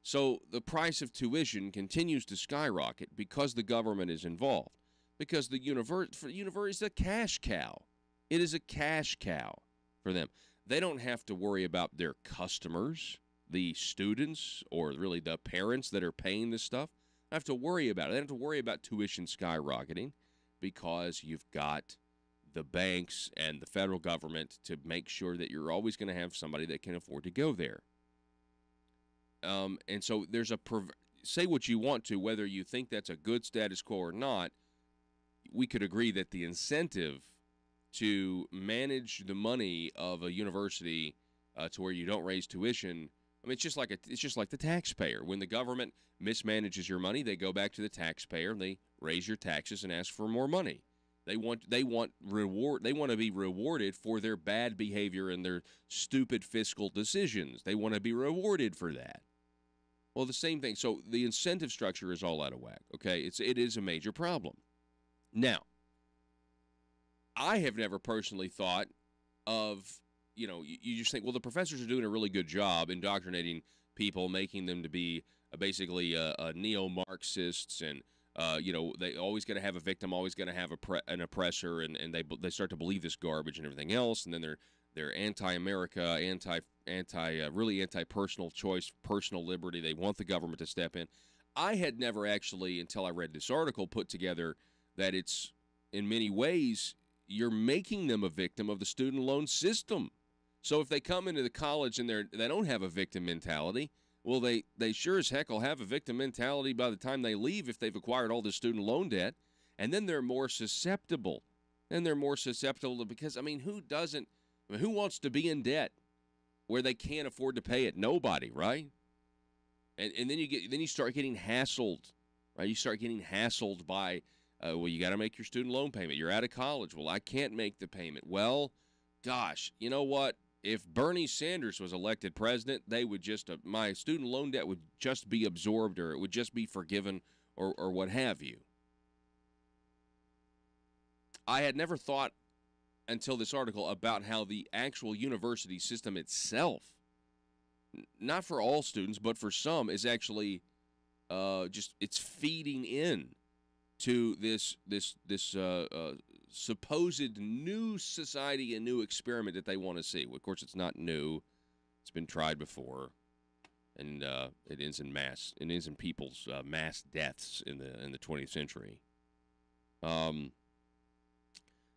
Speaker 1: So the price of tuition continues to skyrocket because the government is involved, because the university is a cash cow. It is a cash cow for them. They don't have to worry about their customers, the students, or really the parents that are paying this stuff. They have to worry about it. They don't have to worry about tuition skyrocketing because you've got the banks and the federal government to make sure that you're always going to have somebody that can afford to go there. And so there's say what you want to, whether you think that's a good status quo or not, we could agree that the incentive to manage the money of a university to where you don't raise tuition, I mean, it's just like the taxpayer. When the government mismanages your money, they go back to the taxpayer and they raise your taxes and ask for more money. They want to be rewarded for their bad behavior and their stupid fiscal decisions. They want to be rewarded for that. Well, the same thing. So the incentive structure is all out of whack. Okay, it is a major problem. Now, I have never personally thought of, you just think, well, the professors are doing a really good job indoctrinating people, making them to be basically neo-Marxists, and they always got to have a victim, always going to have an oppressor, and they start to believe this garbage and everything else, and then they're anti-America, really anti-personal choice, personal liberty. They want the government to step in. I had never actually, until I read this article, put together that it's, in many ways, you're making them a victim of the student loan system. So if they come into the college and they don't have a victim mentality, well, they sure as heck will have a victim mentality by the time they leave if they've acquired all this student loan debt, and then they're more susceptible. Because, who wants to be in debt where they can't afford to pay it? Nobody, right? And then you start getting hassled, right? You start getting hassled by, you got to make your student loan payment. You're out of college. Well, I can't make the payment. Well, gosh, you know what? If Bernie Sanders was elected president, they would my student loan debt would just be absorbed, or it would just be forgiven, or what have you. I had never thought until this article about how the actual university system itself, not for all students, but for some, is actually it's feeding in to this supposed new society and new experiment that they want to see. Well, of course, it's not new; it's been tried before, and it ends in people's mass deaths in the 20th century.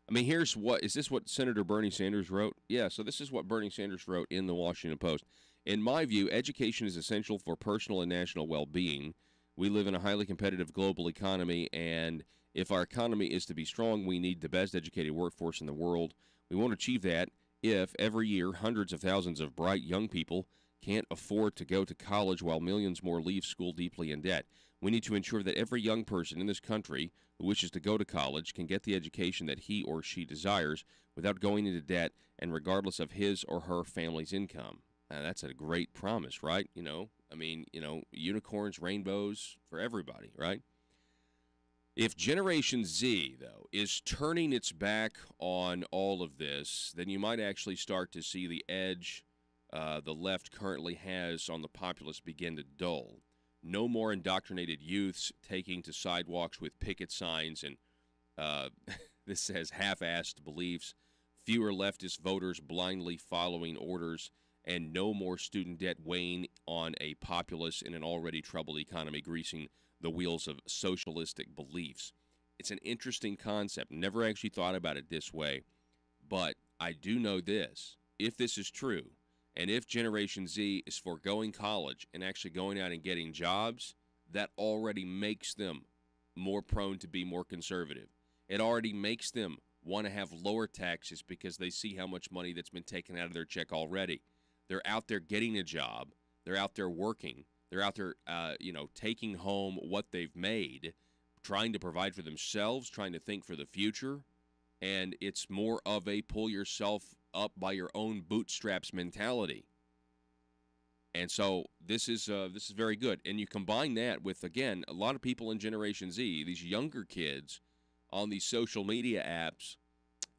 Speaker 1: Is this what Senator Bernie Sanders wrote? Yeah, so this is what Bernie Sanders wrote in the Washington Post. In my view, education is essential for personal and national well-being. We live in a highly competitive global economy, and if our economy is to be strong, we need the best educated workforce in the world. We won't achieve that if every year hundreds of thousands of bright young people can't afford to go to college while millions more leave school deeply in debt. We need to ensure that every young person in this country who wishes to go to college can get the education that he or she desires without going into debt and regardless of his or her family's income. That's a great promise, right? Unicorns, rainbows for everybody, right? If Generation Z, though, is turning its back on all of this, then you might actually start to see the edge the left currently has on the populace begin to dull. No more indoctrinated youths taking to sidewalks with picket signs and this says half-assed beliefs, fewer leftist voters blindly following orders, and no more student debt weighing on a populace in an already troubled economy, greasing the wheels of socialistic beliefs. It's an interesting concept. Never actually thought about it this way, but I do know this. if this is true, and if Generation Z is foregoing college and actually going out and getting jobs, that already makes them more prone to be more conservative. It already makes them want to have lower taxes because they see how much money that's been taken out of their check already. They're out there getting a job. They're out there working. They're out there, taking home what they've made, trying to provide for themselves, trying to think for the future. And it's more of a pull yourself up by your own bootstraps mentality. And so this is very good. And you combine that with, again, a lot of people in Generation Z, these younger kids on these social media apps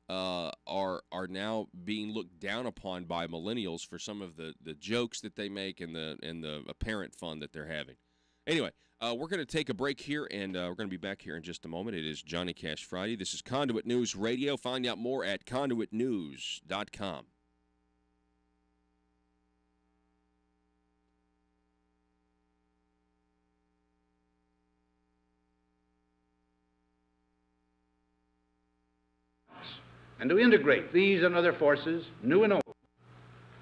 Speaker 1: are now being looked down upon by millennials for some of the jokes that they make and the apparent fun that they're having. Anyway, we're going to take a break here, and we're going to be back here in just a moment. It is Johnny Cash Friday. This is Conduit News Radio. Find out more at conduitnews.com.
Speaker 7: And to integrate these and other forces, new and old,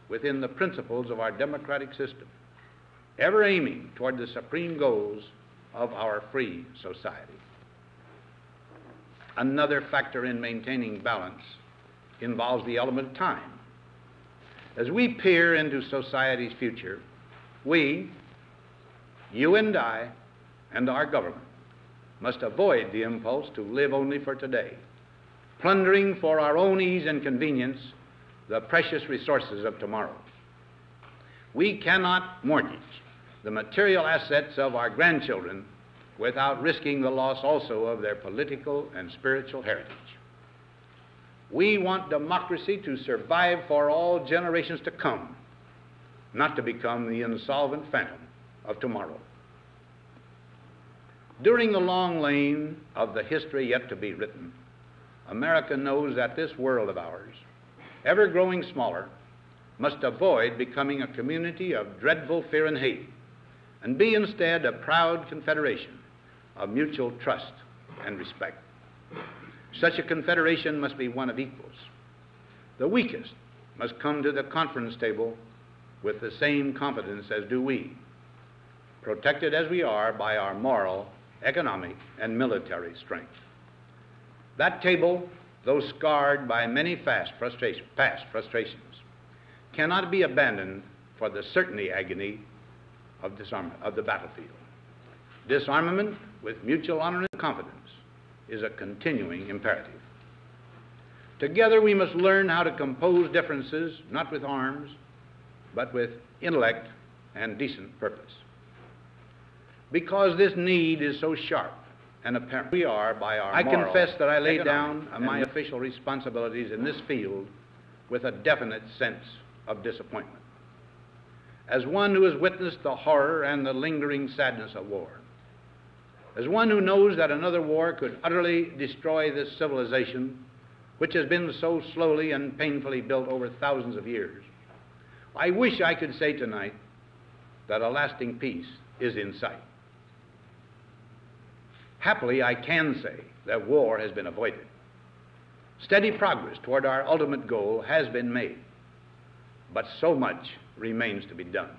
Speaker 7: within the principles of our democratic system, ever aiming toward the supreme goals of our free society. Another factor in maintaining balance involves the element of time. As we peer into society's future, we, you and I, and our government, must avoid the impulse to live only for today, plundering for our own ease and convenience the precious resources of tomorrow. We cannot mortgage the material assets of our grandchildren without risking the loss also of their political and spiritual heritage. We want democracy to survive for all generations to come, not to become the insolvent phantom of tomorrow. During the long lane of the history yet to be written, America knows that this world of ours, ever growing smaller, must avoid becoming a community of dreadful fear and hate, and be instead a proud confederation of mutual trust and respect. Such a confederation must be one of equals. The weakest must come to the conference table with the same confidence as do we, protected as we are by our moral, economic, and military strength. That table, though scarred by many past frustrations, cannot be abandoned for the certainty agony of disarmament, of the battlefield. Disarmament with mutual honor and confidence is a continuing imperative. Together we must learn how to compose differences, not with arms, but with intellect and decent purpose. Because this need is so sharp and apparent, we are by our moral, I confess that I lay down my official responsibilities in this field with a definite sense of disappointment. As one who has witnessed the horror and the lingering sadness of war, as one who knows that another war could utterly destroy this civilization, which has been so slowly and painfully built over thousands of years, I wish I could say tonight that a lasting peace is in sight. Happily, I can say that war has been avoided. Steady progress toward our ultimate goal has been made, but so much remains to be done.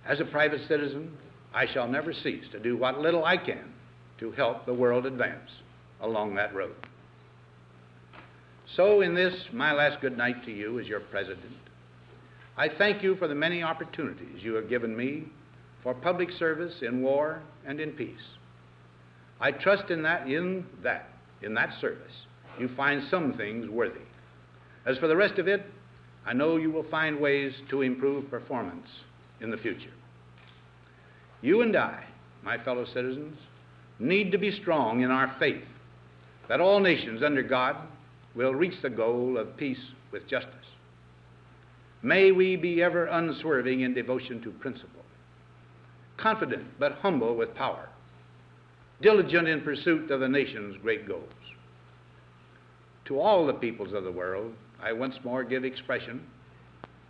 Speaker 7: As a private citizen, I shall never cease to do what little I can to help the world advance along that road. So in this, my last good night to you as your president, I thank you for the many opportunities you have given me for public service in war and in peace. I trust in that service, you find some things worthy. As for the rest of it, I know you will find ways to improve performance in the future. You and I, my fellow citizens, need to be strong in our faith that all nations under God will reach the goal of peace with justice. May we be ever unswerving in devotion to principle, confident but humble with power, diligent in pursuit of the nation's great goals. To all the peoples of the world, I once more give expression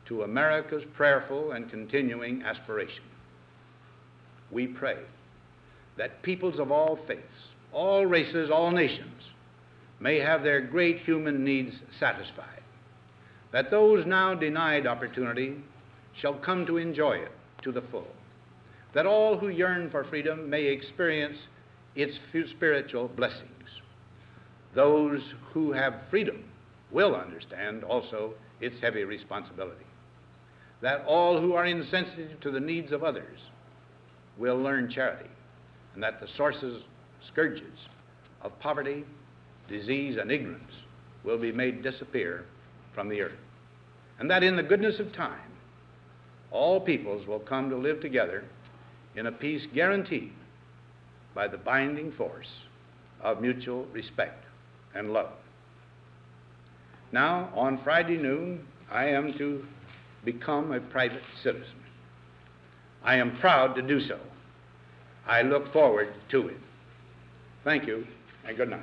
Speaker 7: to America's prayerful and continuing aspiration. We pray that peoples of all faiths, all races, all nations may have their great human needs satisfied, that those now denied opportunity shall come to enjoy it to the full, that all who yearn for freedom may experience its spiritual blessings. Those who have freedom will understand also its heavy responsibility, that all who are insensitive to the needs of others will learn charity, and that the scourges of poverty, disease, and ignorance will be made disappear from the earth, and that in the goodness of time, all peoples will come to live together in a peace guaranteed by the binding force of mutual respect and love. Now, on Friday noon, I am to become a private citizen. I am proud to do so. I look forward to it. Thank you, and good night.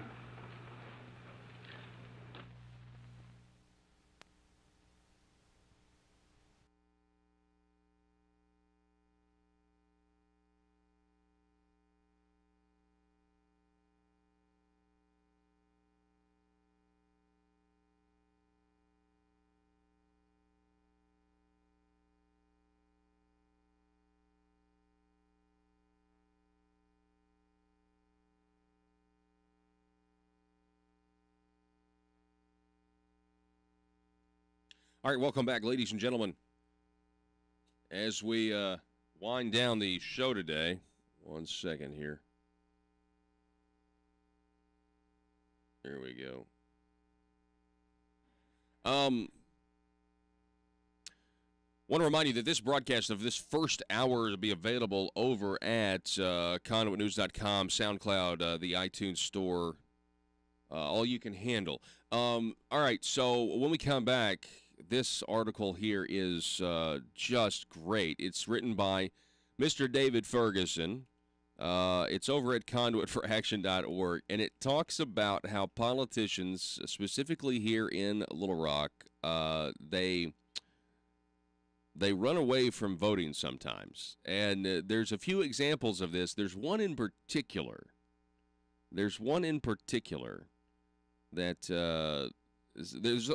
Speaker 1: All right, welcome back, ladies and gentlemen. As we wind down the show today, one second here. There we go. Want to remind you that this broadcast of this first hour will be available over at conduitnews.com, SoundCloud, the iTunes Store, all you can handle. All right, so when we come back, this article here is just great. It's written by Mr. David Ferguson. It's over at conduitforaction.org, and it talks about how politicians, specifically here in Little Rock, they run away from voting sometimes. And there's a few examples of this. There's one in particular. That there's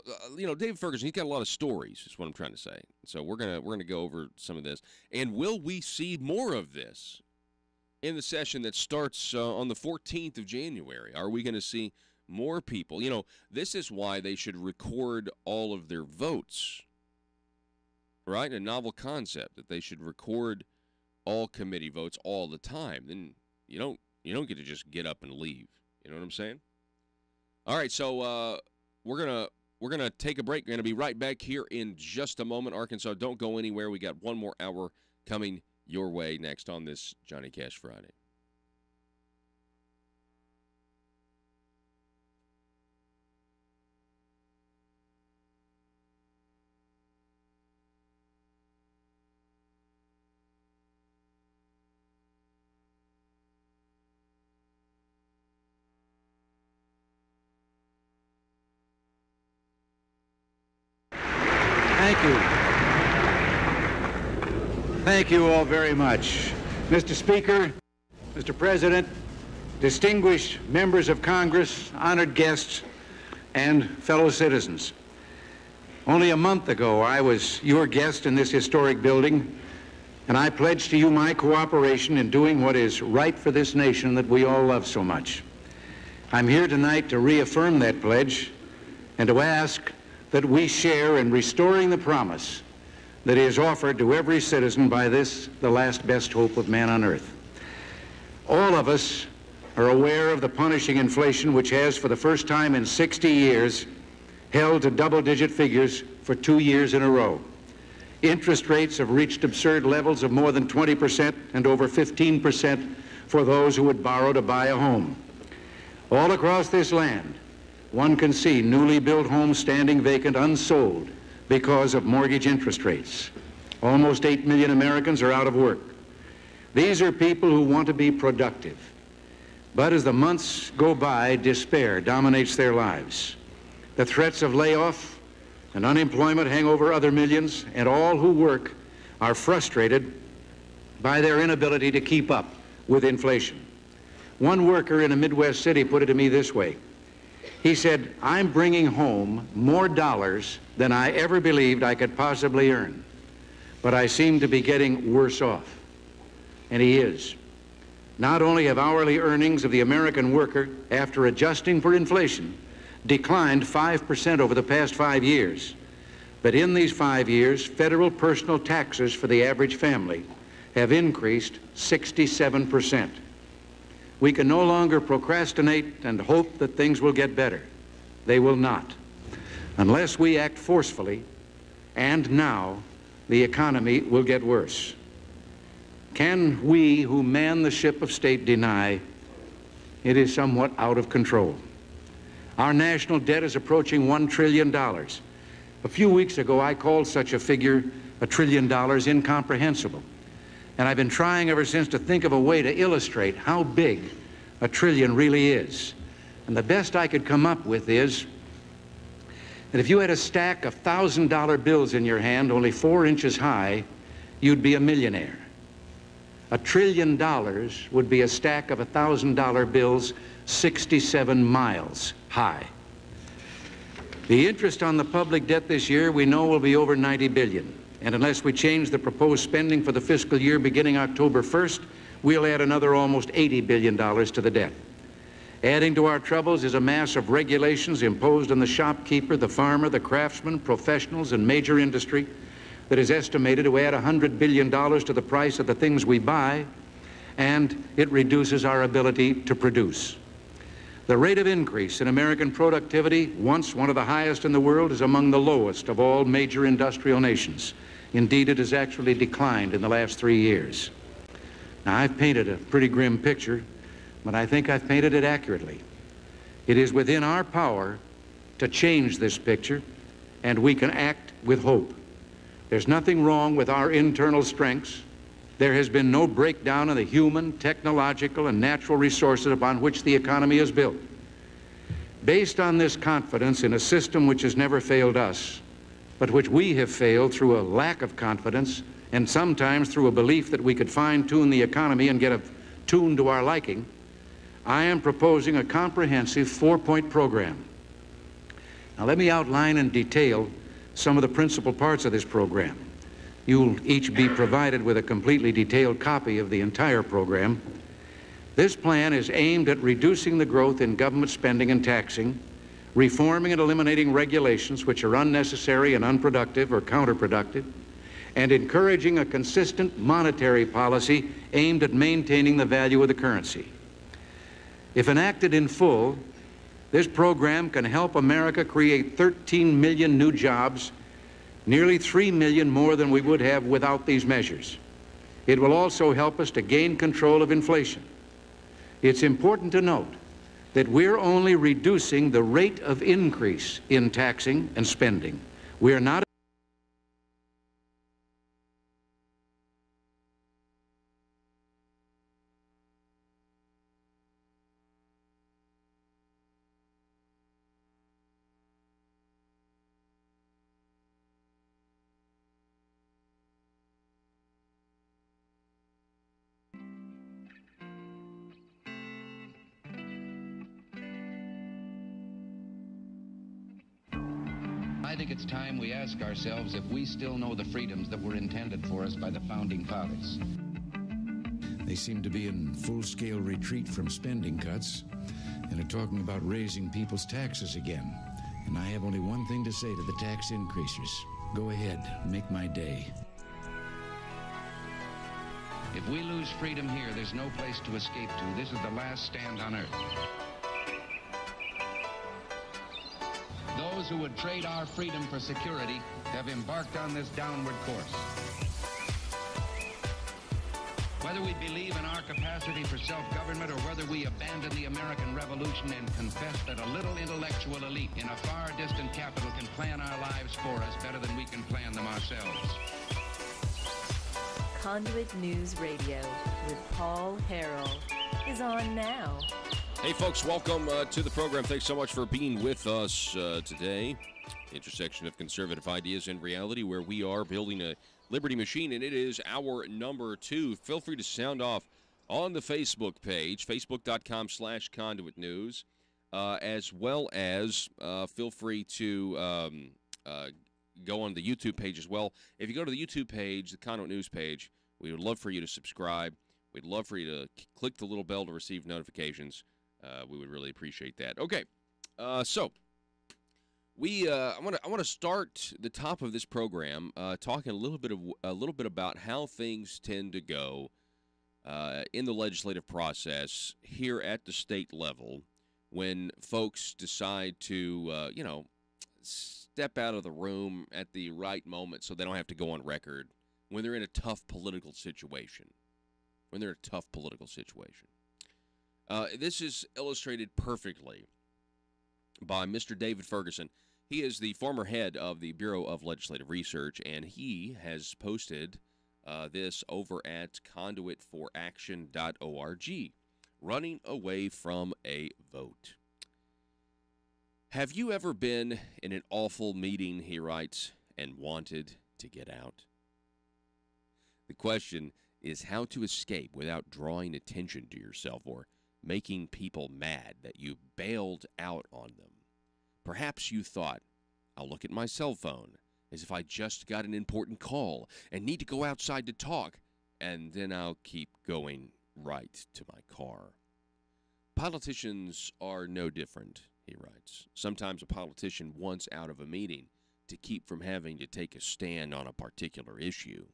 Speaker 1: Dave Ferguson, he's got a lot of stories, is what I'm trying to say. So we're gonna go over some of this. And will we see more of this in the session that starts on the 14th of January? Are we going to see more people? This is why they should record all of their votes, right? A novel concept that they should record all committee votes all the time. Then you don't get to just get up and leave. You know what I'm saying? All right, so we're gonna take a break. We're gonna be right back here in just a moment. Arkansas, don't go anywhere. We got one more hour coming your way next on this Johnny Cash Friday.
Speaker 3: Thank you. Thank you all very much. Mr. Speaker, Mr. President, distinguished members of Congress, honored guests, and fellow citizens. Only a month ago, I was your guest in this historic building, and I pledged to you my cooperation in doing what is right for this nation that we all love so much. I'm here tonight to reaffirm that pledge and to ask that we share in restoring the promise that is offered to every citizen by this, the last best hope of man on earth. All of us are aware of the punishing inflation which has, for the first time in 60 years, held to double-digit figures for 2 years in a row. Interest rates have reached absurd levels of more than 20% and over 15% for those who would borrow to buy a home. All across this land, one can see newly built homes standing vacant, unsold, because of mortgage interest rates. Almost 8 million Americans are out of work. These are people who want to be productive. But as the months go by, despair dominates their lives. The threats of layoff and unemployment hang over other millions, and all who work are frustrated by their inability to keep up with inflation. One worker in a Midwest city put it to me this way: He said, "I'm bringing home more dollars than I ever believed I could possibly earn, but I seem to be getting worse off." And he is. Not only have hourly earnings of the American worker, after adjusting for inflation, declined 5% over the past 5 years, but in these 5 years, federal personal taxes for the average family have increased 67%. We can no longer procrastinate and hope that things will get better. They will not. Unless we act forcefully, and now, the economy will get worse. Can we who man the ship of state deny it is somewhat out of control? Our national debt is approaching $1 trillion. A few weeks ago, I called such a figure, $1 trillion, incomprehensible. And I've been trying ever since to think of a way to illustrate how big $1 trillion really is. And the best I could come up with is that if you had a stack of $1,000 bills in your hand, only 4 inches high, you'd be a millionaire. $1 trillion would be a stack of $1,000 bills 67 miles high. The interest on the public debt this year we know will be over $90 billion. And unless we change the proposed spending for the fiscal year beginning October 1st, we'll add another almost $80 billion to the debt. Adding to our troubles is a mass of regulations imposed on the shopkeeper, the farmer, the craftsman, professionals, and major industry that is estimated to add $100 billion to the price of the things we buy, and it reduces our ability to produce. The rate of increase in American productivity, once one of the highest in the world, is among the lowest of all major industrial nations. Indeed, it has actually declined in the last 3 years. Now, I've painted a pretty grim picture, but I think I've painted it accurately. It is within our power to change this picture, and we can act with hope. There's nothing wrong with our internal strengths. There has been no breakdown in the human, technological, and natural resources upon which the economy is built. Based on this confidence in a system which has never failed us, but which we have failed through a lack of confidence, and sometimes through a belief that we could fine-tune the economy and get it tuned to our liking, I am proposing a comprehensive 4-point program. Now let me outline in detail some of the principal parts of this program. You'll each be provided with a completely detailed copy of the entire program. This plan is aimed at reducing the growth in government spending and taxing, reforming and eliminating regulations which are unnecessary and unproductive or counterproductive, and encouraging a consistent monetary policy aimed at maintaining the value of the currency. If enacted in full, this program can help America create 13 million new jobs, nearly 3 million more than we would have without these measures. It will also help us to gain control of inflation. It's important to note that we're only reducing the rate of increase in taxing and spending. We are not
Speaker 2: I think it's time we ask ourselves if we still know the freedoms that were intended for us by the Founding Fathers.
Speaker 3: They seem to be in full-scale retreat from spending cuts and are talking about raising people's taxes again. And I have only one thing to say to the tax increasers. Go ahead, make my day.
Speaker 2: If we lose freedom here, there's no place to escape to. This is the last stand on earth. Those who would trade our freedom for security have embarked on this downward course. Whether we believe in our capacity for self-government or whether we abandon the American Revolution and confess that a little intellectual elite in a far distant capital can plan our lives for us better than we can plan them ourselves.
Speaker 4: Conduit News Radio with Paul Harrell is on now.
Speaker 1: Hey, folks, welcome to the program. Thanks so much for being with us today. Intersection of conservative ideas and reality, where we are building a liberty machine, and it is hour number 2. Feel free to sound off on the Facebook page, facebook.com/Conduit News. as well as feel free to go on the YouTube page as well. If you go to the YouTube page, the Conduit News page, we would love for you to subscribe. We'd love for you to click the little bell to receive notifications. We would really appreciate that. Okay, so I want to start the top of this program talking a little bit about how things tend to go in the legislative process here at the state level when folks decide to step out of the room at the right moment so they don't have to go on record when they're in a tough political situation. This is illustrated perfectly by Mr. David Ferguson. He is the former head of the Bureau of Legislative Research, and he has posted this over at conduitforaction.org, running away from a vote. Have you ever been in an awful meeting, he writes, and wanted to get out? The question is how to escape without drawing attention to yourself or making people mad that you bailed out on them. Perhaps you thought, I'll look at my cell phone as if I just got an important call and need to go outside to talk, and then I'll keep going right to my car. Politicians are no different, he writes. Sometimes a politician wants out of a meeting to keep from having to take a stand on a particular issue.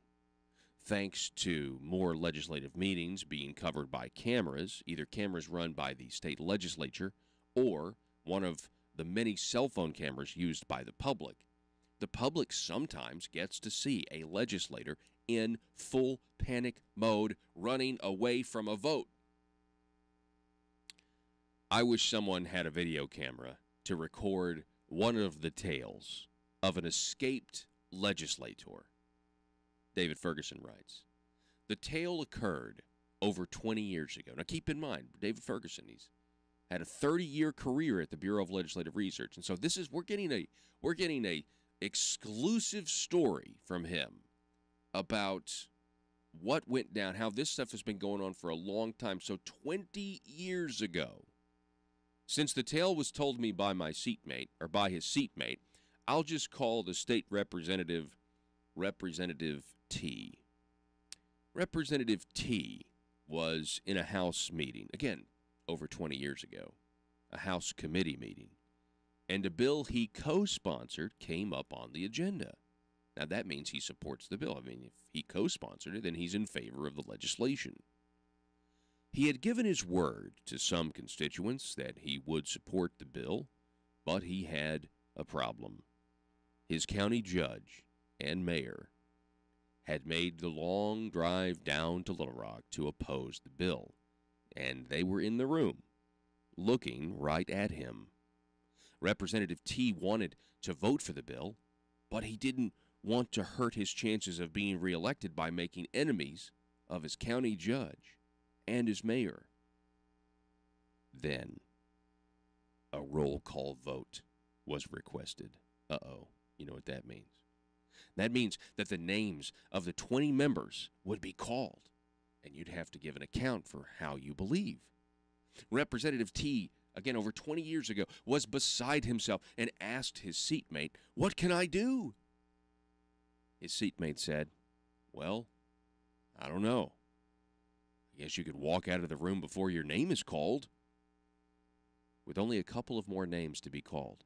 Speaker 1: Thanks to more legislative meetings being covered by cameras, either cameras run by the state legislature or one of the many cell phone cameras used by the public sometimes gets to see a legislator in full panic mode running away from a vote. I wish someone had a video camera to record one of the tales of an escaped legislator. David Ferguson writes, the tale occurred over 20 years ago. Now keep in mind, David Ferguson, he's had a 30-year career at the Bureau of Legislative Research. And so we're getting a exclusive story from him about what went down, how this stuff has been going on for a long time. So 20 years ago, since the tale was told me by my seatmate, or by his seatmate, I'll just call the state representative Representative T. Representative T was in a House meeting, again, over 20 years ago, a House committee meeting, and a bill he co-sponsored came up on the agenda. Now, that means he supports the bill. I mean, if he co-sponsored it, then he's in favor of the legislation. He had given his word to some constituents that he would support the bill, but he had a problem. His county judge and mayor had made the long drive down to Little Rock to oppose the bill, and they were in the room, looking right at him. Representative T wanted to vote for the bill, but he didn't want to hurt his chances of being reelected by making enemies of his county judge and his mayor. Then, a roll call vote was requested. Uh-oh, you know what that means. That means that the names of the 20 members would be called, and you'd have to give an account for how you believe. Representative T, again over 20 years ago, was beside himself and asked his seatmate, "What can I do?" His seatmate said, "Well, I don't know. I guess you could walk out of the room before your name is called." With only a couple of more names to be called,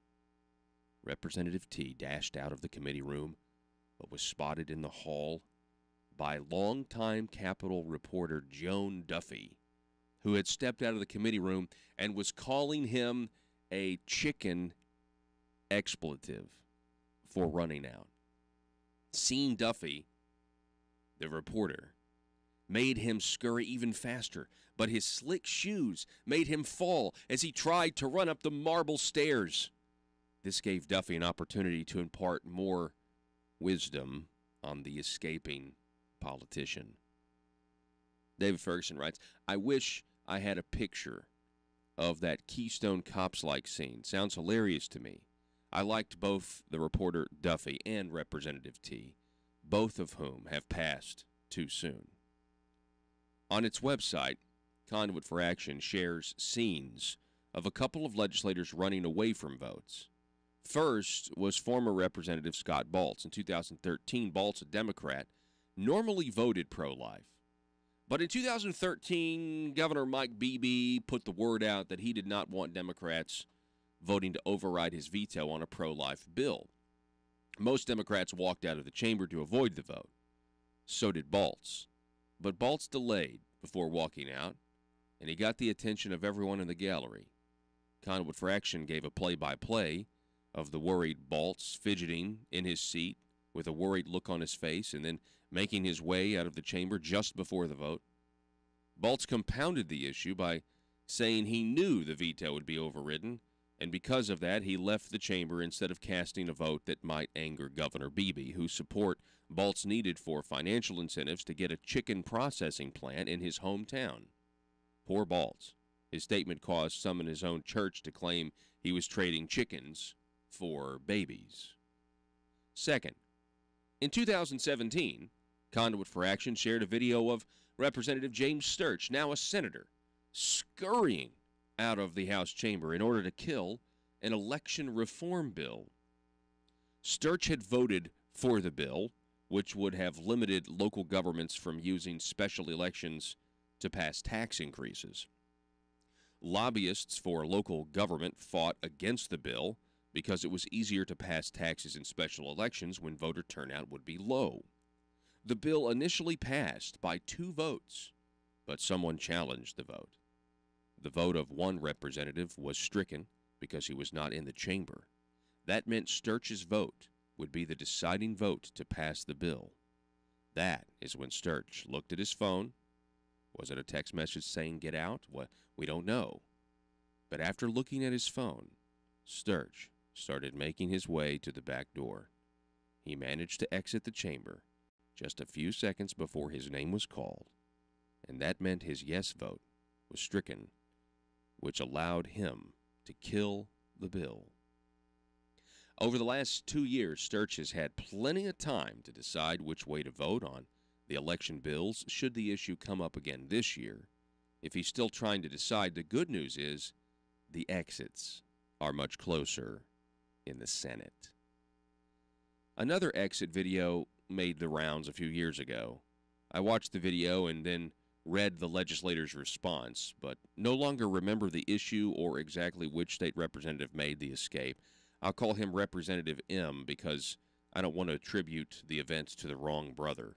Speaker 1: Representative T dashed out of the committee room, but was spotted in the hall by longtime Capitol reporter Joan Duffy, who had stepped out of the committee room and was calling him a chicken expletive for running out. Seeing Duffy, the reporter, made him scurry even faster, but his slick shoes made him fall as he tried to run up the marble stairs. This gave Duffy an opportunity to impart more wisdom on the escaping politician. David Ferguson writes, "I wish I had a picture of that Keystone Cops-like scene. Sounds hilarious to me. I liked both the reporter Duffy and Representative T, both of whom have passed too soon." On its website, Conduit for Action shares scenes of a couple of legislators running away from votes. First was former Representative Scott Baltz. In 2013, Baltz, a Democrat, normally voted pro-life. But in 2013, Governor Mike Beebe put the word out that he did not want Democrats voting to override his veto on a pro-life bill. Most Democrats walked out of the chamber to avoid the vote. So did Baltz. But Baltz delayed before walking out, and he got the attention of everyone in the gallery. Conduit for Action gave a play-by-play of the worried Baltz fidgeting in his seat with a worried look on his face and then making his way out of the chamber just before the vote. Baltz compounded the issue by saying he knew the veto would be overridden, and because of that, he left the chamber instead of casting a vote that might anger Governor Beebe, whose support Baltz needed for financial incentives to get a chicken processing plant in his hometown. Poor Baltz. His statement caused some in his own church to claim he was trading chickens for babies. Second, in 2017, Conduit for Action shared a video of Representative James Sturch, now a senator, scurrying out of the House chamber in order to kill an election reform bill. Sturch had voted for the bill, which would have limited local governments from using special elections to pass tax increases. Lobbyists for local government fought against the bill because it was easier to pass taxes in special elections when voter turnout would be low. The bill initially passed by 2 votes, but someone challenged the vote. The vote of one representative was stricken because he was not in the chamber. That meant Sturch's vote would be the deciding vote to pass the bill. That is when Sturch looked at his phone. Was it a text message saying get out? Well, we don't know. But after looking at his phone, Sturch started making his way to the back door. He managed to exit the chamber just a few seconds before his name was called, and that meant his yes vote was stricken, which allowed him to kill the bill. Over the last 2 years, Sturch has had plenty of time to decide which way to vote on the election bills should the issue come up again this year. If he's still trying to decide, the good news is the exits are much closer in the Senate. Another exit video made the rounds a few years ago. I watched the video and then read the legislator's response, but no longer remember the issue or exactly which state representative made the escape. I'll call him Representative M because I don't want to attribute the events to the wrong brother.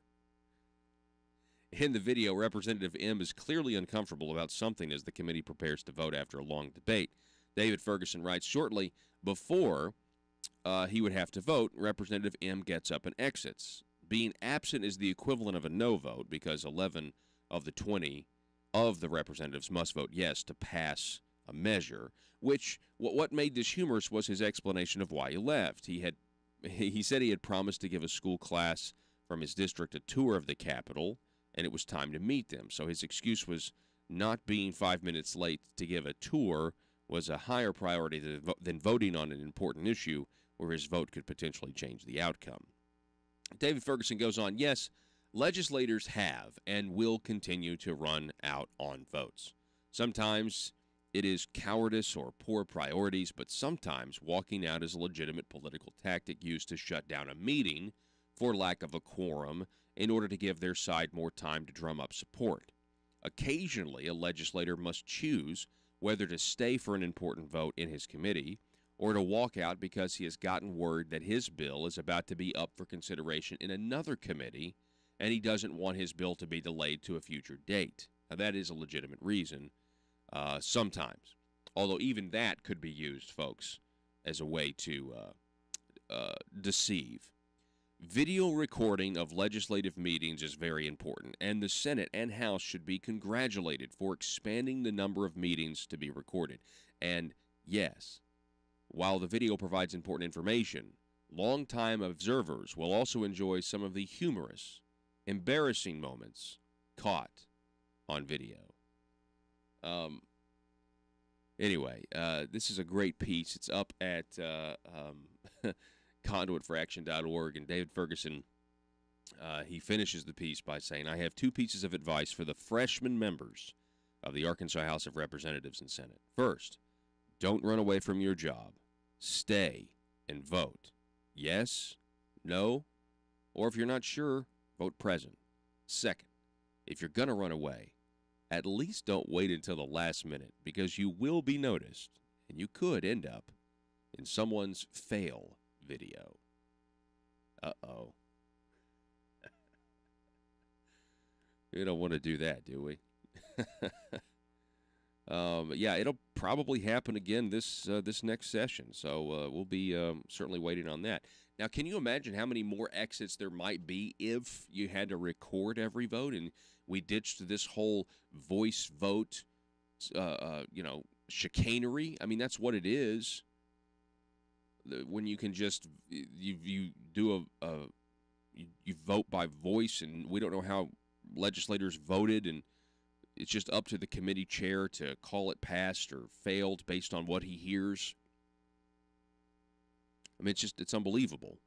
Speaker 1: In the video, Representative M is clearly uncomfortable about something as the committee prepares to vote after a long debate. David Ferguson writes, shortly before he would have to vote, Representative M gets up and exits. Being absent is the equivalent of a no vote because 11 of the 20 of the representatives must vote yes to pass a measure, which what made this humorous was his explanation of why he left. He said he had promised to give a school class from his district a tour of the Capitol, and it was time to meet them. So his excuse was not being 5 minutes late to give a tour was a higher priority than voting on an important issue where his vote could potentially change the outcome. David Ferguson goes on, yes, legislators have and will continue to run out on votes. Sometimes it is cowardice or poor priorities, but sometimes walking out is a legitimate political tactic used to shut down a meeting for lack of a quorum in order to give their side more time to drum up support. Occasionally, a legislator must choose whether to stay for an important vote in his committee or to walk out because he has gotten word that his bill is about to be up for consideration in another committee and he doesn't want his bill to be delayed to a future date. Now, that is a legitimate reason sometimes, although even that could be used, folks, as a way to deceive. Video recording of legislative meetings is very important, and the Senate and House should be congratulated for expanding the number of meetings to be recorded. And yes, while the video provides important information, longtime observers will also enjoy some of the humorous, embarrassing moments caught on video. Anyway, this is a great piece. It's up at conduitforaction.org, and David Ferguson, he finishes the piece by saying, I have 2 pieces of advice for the freshman members of the Arkansas House of Representatives and Senate. First, Don't run away from your job. Stay and vote. Yes, no, or if you're not sure, vote present. Second, if you're going to run away, at least don't wait until the last minute, because you will be noticed, and you could end up in someone's fail video. Uh-oh. We don't want to do that, do we? Yeah, it'll probably happen again this next session, so we'll be certainly waiting on that. Now, can you imagine how many more exits there might be if you had to record every vote and we ditched this whole voice vote, chicanery? I mean, that's what it is. When you can just you do you vote by voice, and we don't know how legislators voted, and it's just up to the committee chair to call it passed or failed based on what he hears. I mean, it's unbelievable.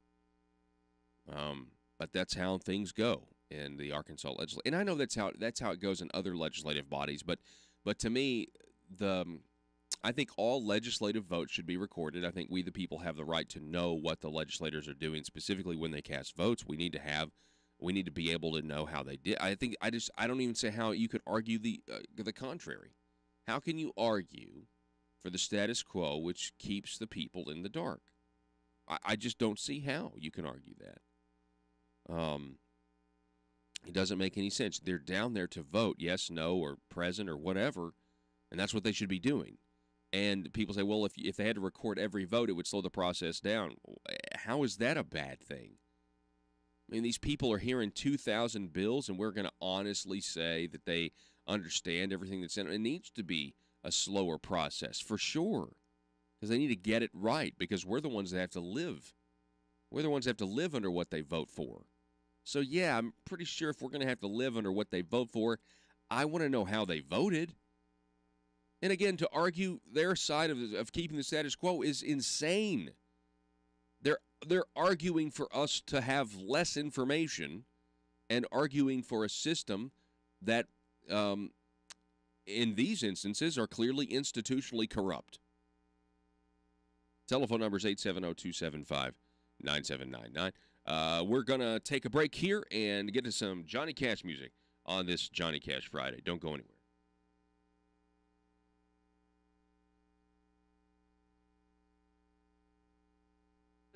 Speaker 1: But that's how things go in the Arkansas legislature. And I know that's how it goes in other legislative bodies, but to me, I think all legislative votes should be recorded. I think we the people have the right to know what the legislators are doing, specifically when they cast votes. We need to be able to know how they did. I don't even see how you could argue the contrary. How can you argue for the status quo, which keeps the people in the dark? I just don't see how you can argue that. It doesn't make any sense. They're down there to vote yes, no, or present or whatever, and that's what they should be doing. And people say, well, if they had to record every vote, it would slow the process down. How is that a bad thing? I mean, these people are hearing 2,000 bills, and we're going to honestly say that they understand everything that's in it. It needs to be a slower process, for sure, because they need to get it right, because we're the ones that have to live. We're the ones that have to live under what they vote for. So, yeah, I'm pretty sure if we're going to have to live under what they vote for, I want to know how they voted. And, again, to argue their side of keeping the status quo is insane. They're arguing for us to have less information and arguing for a system that, in these instances, are clearly institutionally corrupt. Telephone number is 870-275-9799. We're going to take a break here and get to some Johnny Cash music on this Johnny Cash Friday. Don't go anywhere.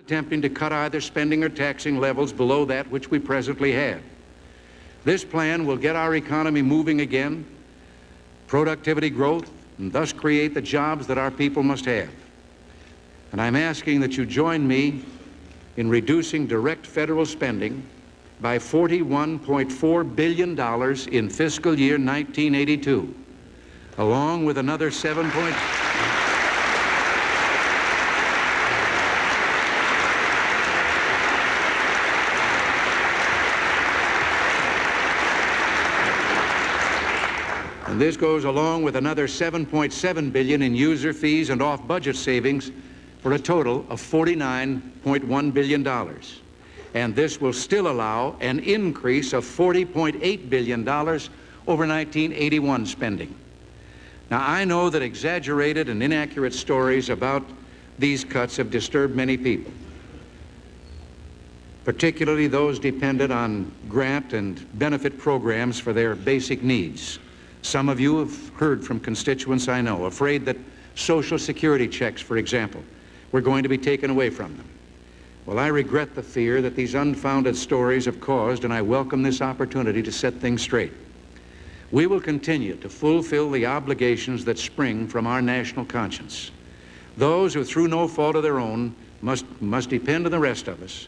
Speaker 3: Attempting to cut either spending or taxing levels below that which we presently have. This plan will get our economy moving again, productivity growth, and thus create the jobs that our people must have. And I'm asking that you join me in reducing direct federal spending by $41.4 billion in fiscal year 1982, along with another And this goes along with another $7.7 billion in user fees and off-budget savings for a total of $49.1 billion. And this will still allow an increase of $40.8 billion over 1981 spending. Now, I know that exaggerated and inaccurate stories about these cuts have disturbed many people, particularly those dependent on grant and benefit programs for their basic needs. Some of you have heard from constituents I know, afraid that Social Security checks, for example, were going to be taken away from them. Well, I regret the fear that these unfounded stories have caused, and I welcome this opportunity to set things straight. We will continue to fulfill the obligations that spring from our national conscience. Those who, through no fault of their own, must depend on the rest of us,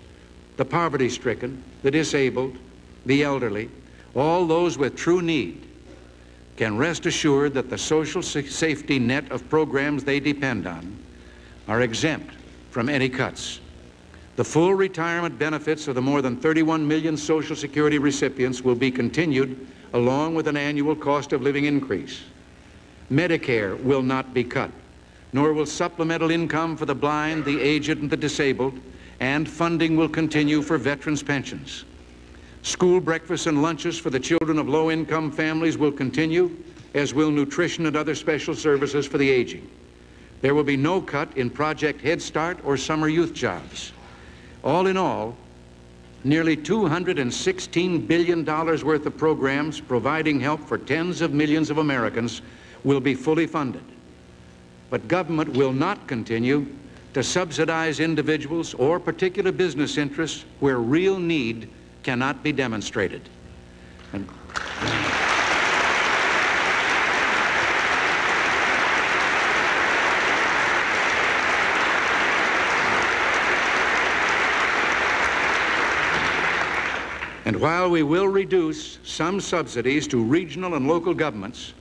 Speaker 3: the poverty-stricken, the disabled, the elderly, all those with true need, can rest assured that the social safety net of programs they depend on are exempt from any cuts. The full retirement benefits of the more than 31 million Social Security recipients will be continued along with an annual cost of living increase. Medicare will not be cut, nor will supplemental income for the blind, the aged, and the disabled, and funding will continue for veterans' pensions. School breakfasts and lunches for the children of low-income families will continue, as will nutrition and other special services for the aging. There will be no cut in Project Head Start or summer youth jobs. All in all, nearly $216 billion worth of programs providing help for tens of millions of Americans will be fully funded. But government will not continue to subsidize individuals or particular business interests where real need cannot be demonstrated. And while we will reduce some subsidies to regional and local governments,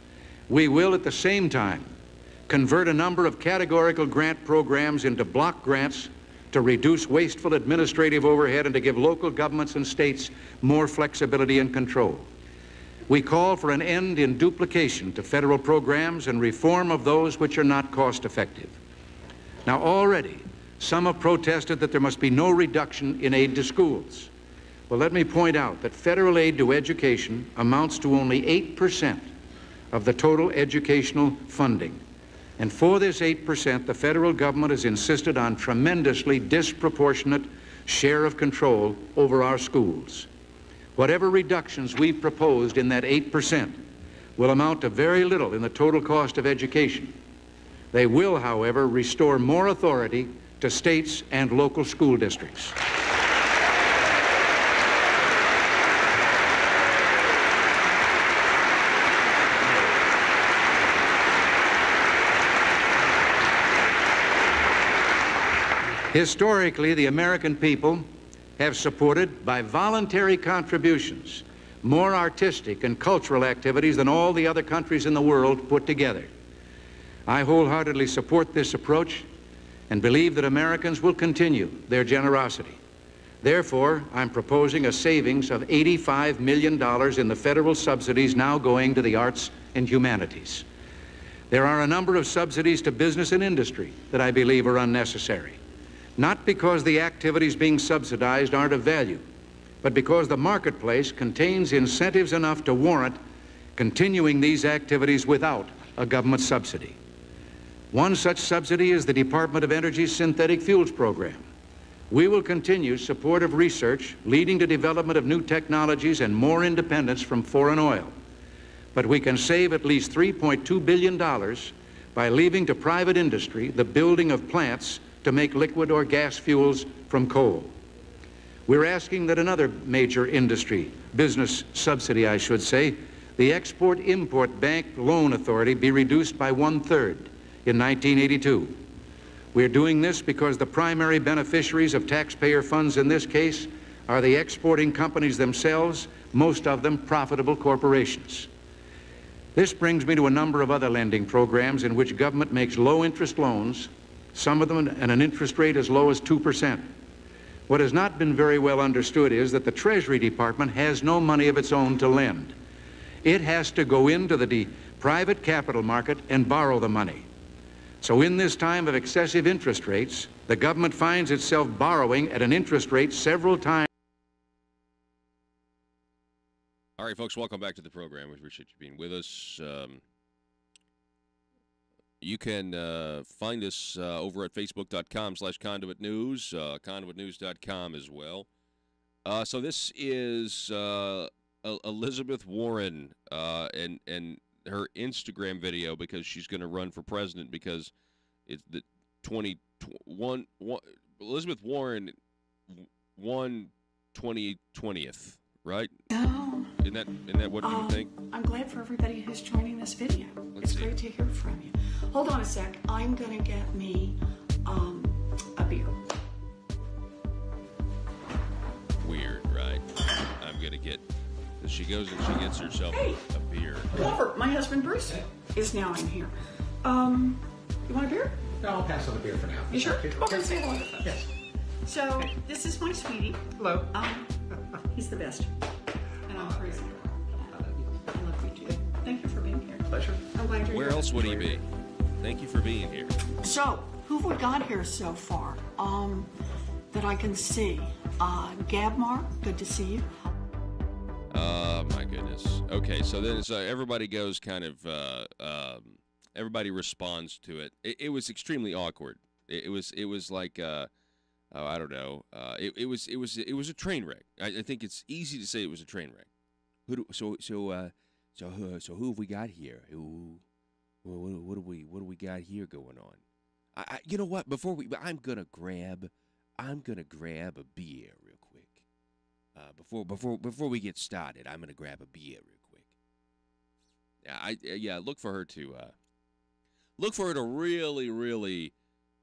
Speaker 3: we will at the same time convert a number of categorical grant programs into block grants to reduce wasteful administrative overhead and to give local governments and states more flexibility and control. We call for an end in duplication to federal programs and reform of those which are not cost effective. Now already, some have protested that there must be no reduction in aid to schools. Well, let me point out that federal aid to education amounts to only 8% of the total educational funding. And for this 8%, the federal government has insisted on tremendously disproportionate share of control over our schools. Whatever reductions we've proposed in that 8% will amount to very little in the total cost of education. They will, however, restore more authority to states and local school districts. Historically, the American people have supported, by voluntary contributions, more artistic and cultural activities than all the other countries in the world put together. I wholeheartedly support this approach and believe that Americans will continue their generosity. Therefore, I'm proposing a savings of $85 million in the federal subsidies now going to the arts and humanities. There are a number of subsidies to business and industry that I believe are unnecessary. Not because the activities being subsidized aren't of value, but because the marketplace contains incentives enough to warrant continuing these activities without a government subsidy. One such subsidy is the Department of Energy's synthetic fuels program. We will continue support of research leading to development of new technologies and more independence from foreign oil. But we can save at least $3.2 billion by leaving to private industry the building of plants to make liquid or gas fuels from coal. We're asking that another major industry, business subsidy I should say, the Export-Import Bank Loan Authority be reduced by 1/3 in 1982. We're doing this because the primary beneficiaries of taxpayer funds in this case are the exporting companies themselves, most of them profitable corporations. This brings me to a number of other lending programs in which government makes low-interest loans, some of them at an interest rate as low as 2%. What has not been very well understood is that the Treasury Department has no money of its own to lend. It has to go into the private capital market and borrow the money. So in this time of excessive interest rates, the government finds itself borrowing at an interest rate several times.
Speaker 1: All right, folks, welcome back to the program. We appreciate you being with us. You can find us over at facebook.com/Conduit News, conduitnews.com as well. So this is Elizabeth Warren and her Instagram video because she's going to run for president because it's the 2021. Elizabeth Warren won 2020th, right?
Speaker 8: Oh.
Speaker 1: Isn't that what you would think?
Speaker 8: I'm glad for everybody who's joining this video. It's great to hear from you. Hold on a sec. I'm going to get me a beer.
Speaker 1: Weird, right? I'm going to get... She goes and she gets herself a beer.
Speaker 8: Clover, my husband Bruce is now in here. You want a beer?
Speaker 9: No, I'll pass on the beer for now.
Speaker 8: You sure? Okay, say hello.
Speaker 9: Yes.
Speaker 8: So, this is my sweetie.
Speaker 9: Hello.
Speaker 8: He's the best. And I'm crazy. I love you too. Thank you for being here.
Speaker 9: Pleasure.
Speaker 8: I'm glad you're here.
Speaker 1: Where else would he be? Thank you for being here.
Speaker 8: So, who have we got here so far? That I can see. Gabmar, good to see you.
Speaker 1: My goodness. Okay, so then everybody goes kind of Everybody responds to it. It was extremely awkward. It was like oh, I don't know. It was a train wreck. I think it's easy to say it was a train wreck. So who have we got here? What do we got here going on? You know what? I'm gonna grab a beer real quick. Before we get started, I'm gonna grab a beer real quick. Look for her to really.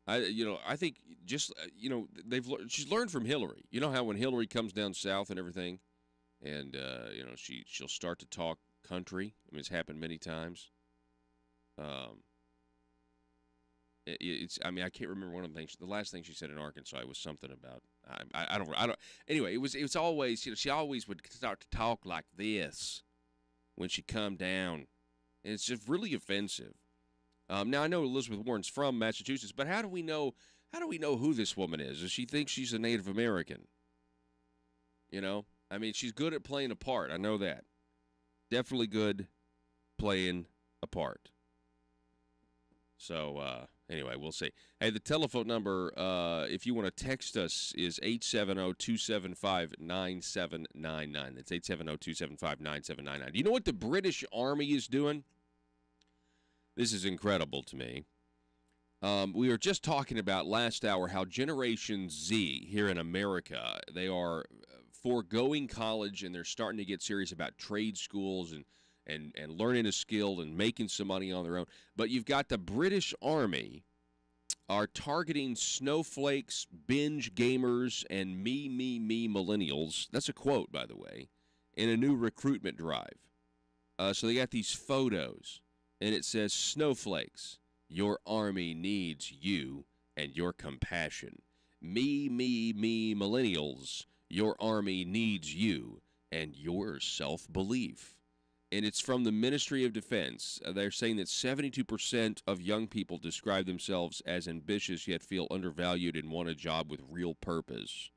Speaker 1: I think just she's learned from Hillary. You know how when Hillary comes down south and everything, and she'll start to talk country. I mean, it's happened many times. I can't remember one of the things. The last thing she said in Arkansas was something about I don't. Anyway, it was always she always would start to talk like this when she come down, and it's just really offensive. Now I know Elizabeth Warren's from Massachusetts, but how do we know who this woman is? Does she think she's a Native American? I mean, she's good at playing a part. I know that. Definitely good playing a part. So, anyway, we'll see. Hey, the telephone number, if you want to text us, is 870-275-9799. That's 870-275-9799. Do you know what the British Army is doing? This is incredible to me. We were just talking about last hour how Generation Z here in America, they are foregoing college and they're starting to get serious about trade schools and learning a skill and making some money on their own. But you've got the British Army are targeting snowflakes, binge gamers, and me millennials. That's a quote, by the way, in a new recruitment drive. So they got these photos, and it says, snowflakes, your army needs you and your compassion. Me millennials, your army needs you and your self-belief. And it's from the Ministry of Defense. They're saying that 72% of young people describe themselves as ambitious yet feel undervalued and want a job with real purpose.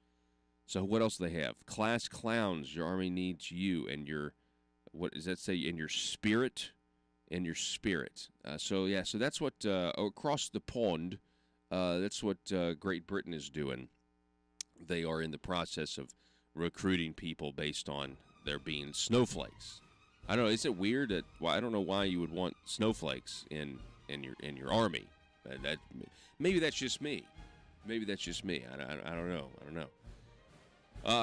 Speaker 1: So what else do they have? Class clowns, your army needs you and your, what does that say, in your spirit? In your spirit. So that's what, across the pond, that's what Great Britain is doing. They are in the process of recruiting people based on there being snowflakes. I don't know. Is it weird that? Well, I don't know why you would want snowflakes in your army. Maybe that's just me. Maybe that's just me. I don't know. I don't know.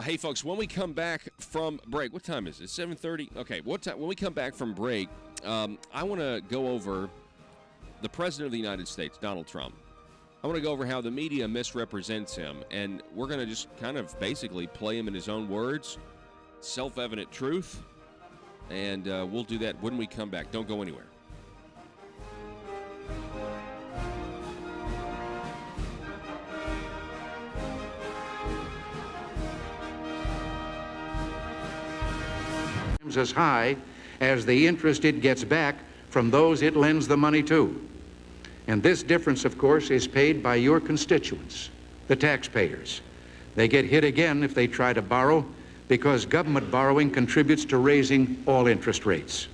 Speaker 1: Hey, folks, when we come back from break, what time is it? 7:30. Okay. What time? When we come back from break, I want to go over the President of the United States, Donald Trump. I want to go over how the media misrepresents him, and we're going to just kind of basically play him in his own words, self-evident truth. And we'll do that when we come back. Don't go anywhere.
Speaker 3: As high as the interest it gets back from those it lends the money to. And this difference, of course, is paid by your constituents, the taxpayers. They get hit again if they try to borrow, because government borrowing contributes to raising all interest rates.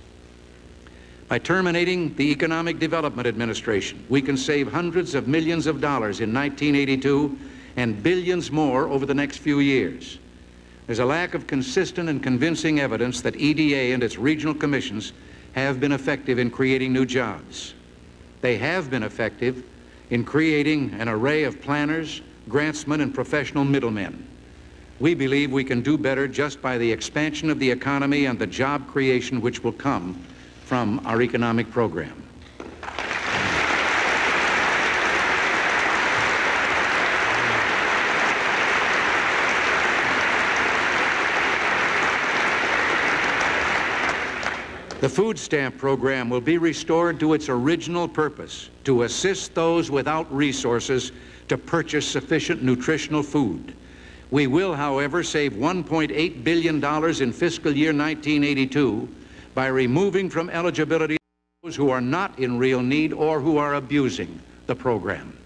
Speaker 3: By terminating the Economic Development Administration, we can save hundreds of millions of dollars in 1982 and billions more over the next few years. There's a lack of consistent and convincing evidence that EDA and its regional commissions have been effective in creating new jobs. They have been effective in creating an array of planners, grantsmen, and professional middlemen. We believe we can do better just by the expansion of the economy and the job creation which will come from our economic program. The food stamp program will be restored to its original purpose, to assist those without resources to purchase sufficient nutritional food. We will, however, save $1.8 billion in fiscal year 1982 by removing from eligibility those who are not in real need or who are abusing the program.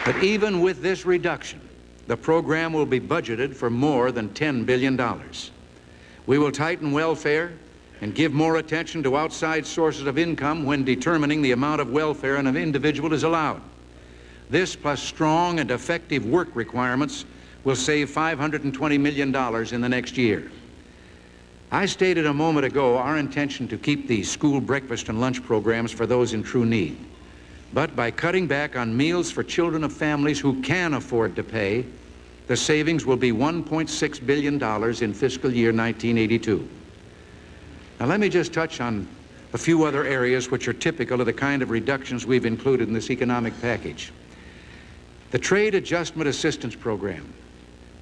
Speaker 3: But even with this reduction, the program will be budgeted for more than $10 billion. We will tighten welfare and give more attention to outside sources of income when determining the amount of welfare an individual is allowed. This, plus strong and effective work requirements, will save $520 million in the next year. I stated a moment ago our intention to keep the school breakfast and lunch programs for those in true need. But by cutting back on meals for children of families who can afford to pay, the savings will be $1.6 billion in fiscal year 1982. Now let me just touch on a few other areas which are typical of the kind of reductions we've included in this economic package. The Trade Adjustment Assistance Program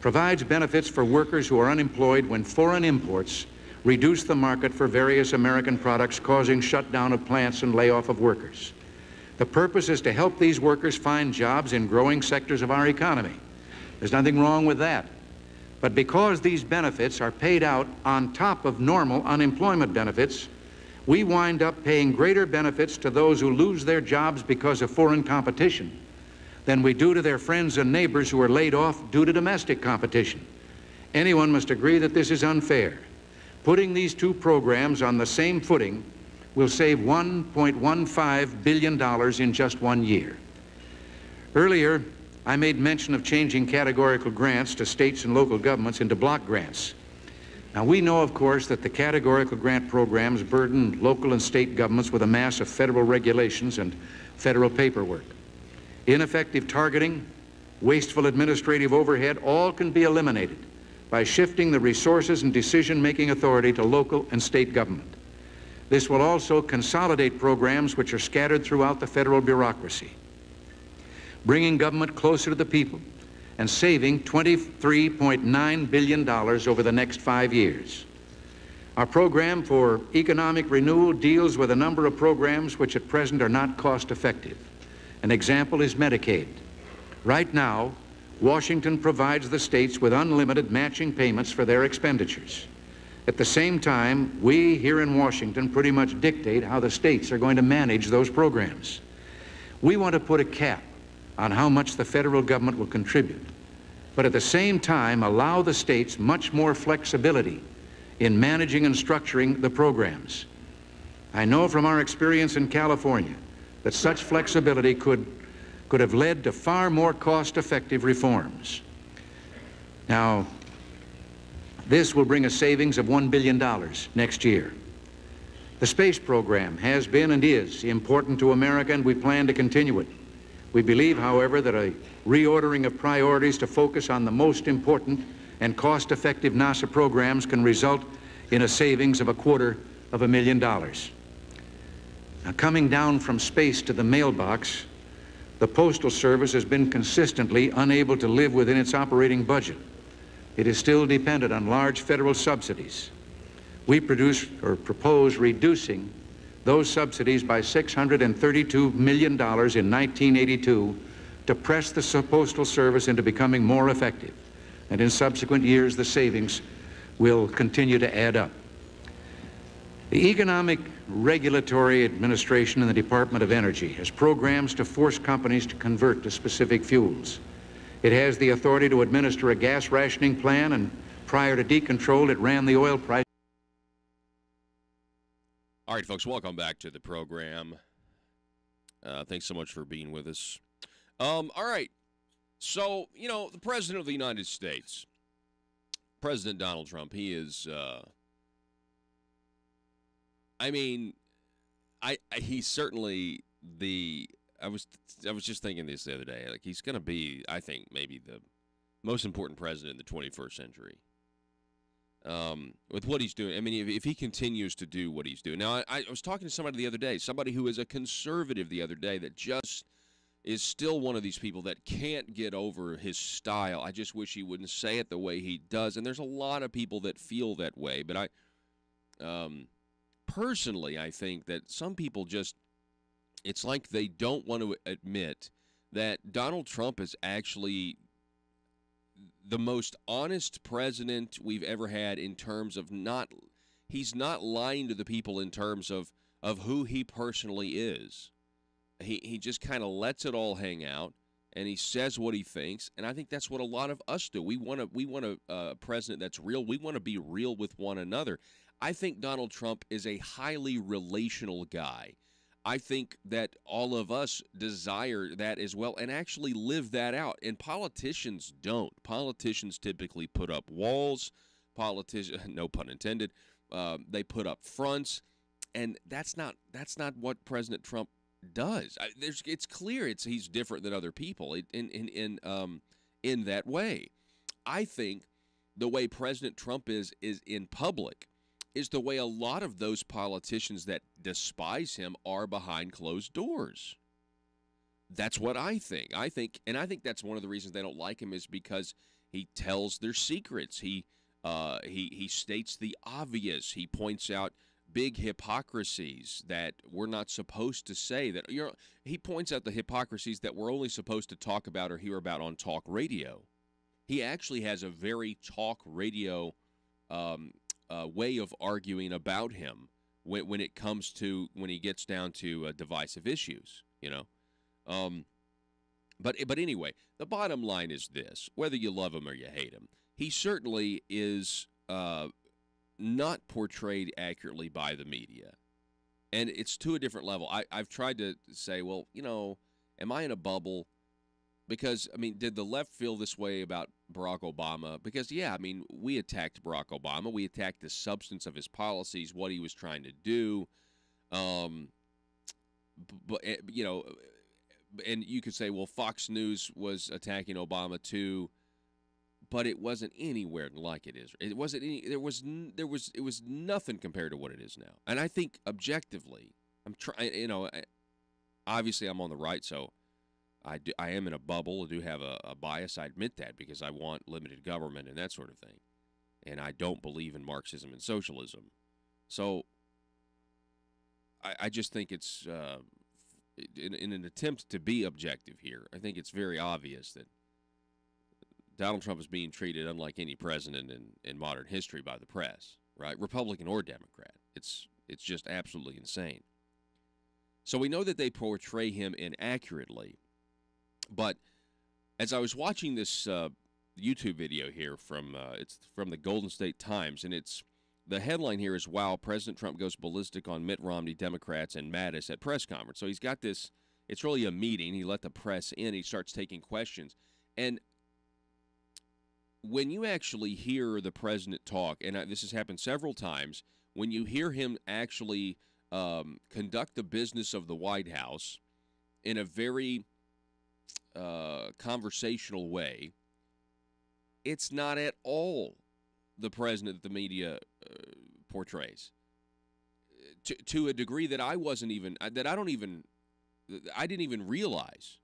Speaker 3: provides benefits for workers who are unemployed when foreign imports reduce the market for various American products, causing shutdown of plants and layoff of workers. The purpose is to help these workers find jobs in growing sectors of our economy. There's nothing wrong with that. But because these benefits are paid out on top of normal unemployment benefits, we wind up paying greater benefits to those who lose their jobs because of foreign competition than we do to their friends and neighbors who are laid off due to domestic competition. Anyone must agree that this is unfair. Putting these two programs on the same footing will save $1.15 billion in just 1 year. Earlier, I made mention of changing categorical grants to states and local governments into block grants. Now, we know, of course, that the categorical grant programs burden local and state governments with a mass of federal regulations and federal paperwork. Ineffective targeting, wasteful administrative overhead, all can be eliminated by shifting the resources and decision-making authority to local and state government. This will also consolidate programs which are scattered throughout the federal bureaucracy, bringing government closer to the people and saving $23.9 billion over the next 5 years. Our program for economic renewal deals with a number of programs which at present are not cost-effective. An example is Medicaid. Right now, Washington provides the states with unlimited matching payments for their expenditures. At the same time, we here in Washington pretty much dictate how the states are going to manage those programs. We want to put a cap on how much the federal government will contribute, but at the same time allow the states much more flexibility in managing and structuring the programs. I know from our experience in California that such flexibility could have led to far more cost-effective reforms. Now, this will bring a savings of $1 billion next year. The space program has been and is important to America, and we plan to continue it. We believe, however, that a reordering of priorities to focus on the most important and cost-effective NASA programs can result in a savings of $250,000. Now, coming down from space to the mailbox, the Postal Service has been consistently unable to live within its operating budget. It is still dependent on large federal subsidies. We propose reducing those subsidies by $632 million in 1982 to press the Postal Service into becoming more effective. And in subsequent years, the savings will continue to add up. The Economic Regulatory Administration in the Department of Energy has programs to force companies to convert to specific fuels. It has the authority to administer a gas rationing plan, and prior to decontrol, it ran the oil price.
Speaker 1: All right, folks, welcome back to the program. Thanks so much for being with us. All right, so, you know, the President of the United States, President Donald Trump, he is, he's certainly I was just thinking this the other day, like he's going to be, I think, maybe the most important president in the 21st century. With what he's doing. I mean, if he continues to do what he's doing. Now, I was talking to somebody the other day, somebody who is a conservative the other day that just is still one of these people that can't get over his style. I just wish he wouldn't say it the way he does. And there's a lot of people that feel that way. But personally, I think that some people just, it's like they don't want to admit that Donald Trump is actually the most honest president we've ever had in terms of he's not lying to the people in terms of who he personally is. He just kind of lets it all hang out, and he says what he thinks, and I think that's what a lot of us do. We want a president that's real. We want to be real with one another. I think Donald Trump is a highly relational guy. I think that all of us desire that as well and actually live that out, and politicians don't. Politicians typically put up walls. No pun intended. They put up fronts, and that's not what President Trump does. It's clear he's different than other people in that way. I think the way President Trump is in public is the way a lot of those politicians that despise him are behind closed doors. That's what I think. I think that's one of the reasons they don't like him is because he tells their secrets. He states the obvious. He points out big hypocrisies that we're not supposed to say. He points out the hypocrisies that we're only supposed to talk about or hear about on talk radio. He actually has a very talk radio way of arguing about him when he gets down to divisive issues. But anyway, the bottom line is this: whether you love him or you hate him, he certainly is not portrayed accurately by the media. And it's to a different level. I've tried to say, well, am I in a bubble? Because, did the left feel this way about Barack Obama? Because, we attacked Barack Obama. We attacked the substance of his policies, what he was trying to do. And you could say, well, Fox News was attacking Obama too. But it wasn't anywhere like it is. It wasn't any. It was nothing compared to what it is now. And I think objectively, I'm trying. Obviously I'm on the right, so I am in a bubble. I do have a bias. I admit that because I want limited government and that sort of thing, and I don't believe in Marxism and socialism. So I just think it's in an attempt to be objective here. I think it's very obvious that Donald Trump is being treated unlike any president in modern history by the press, right? Republican or Democrat. It's just absolutely insane. So we know that they portray him inaccurately. But as I was watching this YouTube video here it's from the Golden State Times, and the headline here is, "Wow, President Trump goes ballistic on Mitt Romney, Democrats, and Mattis at press conference." So he's got this, it's really a meeting. He let the press in. He starts taking questions. And when you actually hear the president talk, and this has happened several times, when you hear him actually conduct the business of the White House in a very conversational way, it's not at all the president that the media portrays. To a degree that I didn't even realize,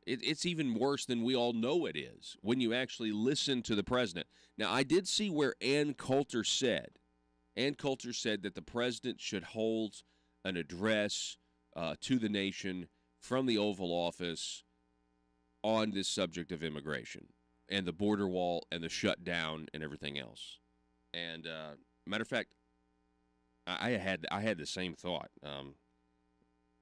Speaker 1: It's even worse than we all know it is when you actually listen to the president. Now, I did see where Ann Coulter said that the president should hold an address to the nation from the Oval Office on this subject of immigration and the border wall and the shutdown and everything else. And matter of fact, I had the same thought.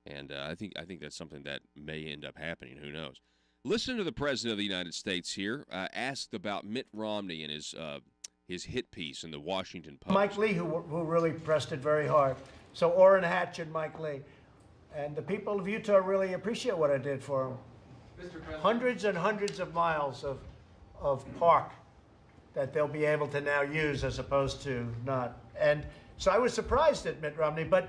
Speaker 1: And I think that's something that may end up happening. Who knows? Listen to the President of the United States here, asked about Mitt Romney and his hit piece in the Washington Post.
Speaker 9: Mike Lee, who really pressed it very hard. So Orrin Hatch and Mike Lee. And the people of Utah really appreciate what I did for them. Hundreds and hundreds of miles of park that they'll be able to now use as opposed to not. And so I was surprised at Mitt Romney, but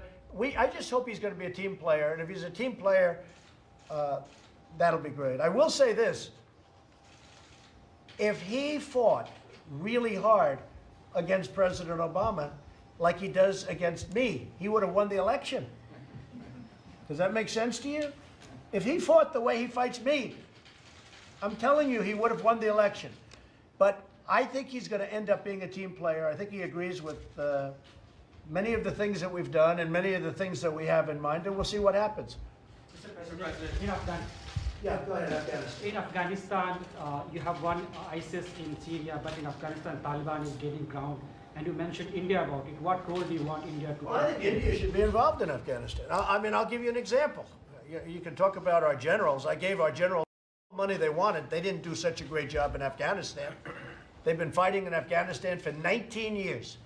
Speaker 9: I just hope he's going to be a team player. And if he's a team player, that'll be great. I will say this. If he fought really hard against President Obama, like he does against me, he would have won the election. Does that make sense to you? If he fought the way he fights me, I'm telling you, he would have won the election. But I think he's going to end up being a team player. I think he agrees with many of the things that we've done and many of the things that we have in mind, and we'll see what happens.
Speaker 10: Mr. President, in Afghanistan.
Speaker 9: Yeah, go ahead, Afghanistan.
Speaker 10: In Afghanistan, you have won ISIS in Syria, but in Afghanistan, Taliban is gaining ground. And you mentioned India about it. What role do you want India to play?
Speaker 9: Well, I think India should be involved in Afghanistan. I'll give you an example. You can talk about our generals. I gave our generals money they wanted. They didn't do such a great job in Afghanistan. They've been fighting in Afghanistan for 19 years.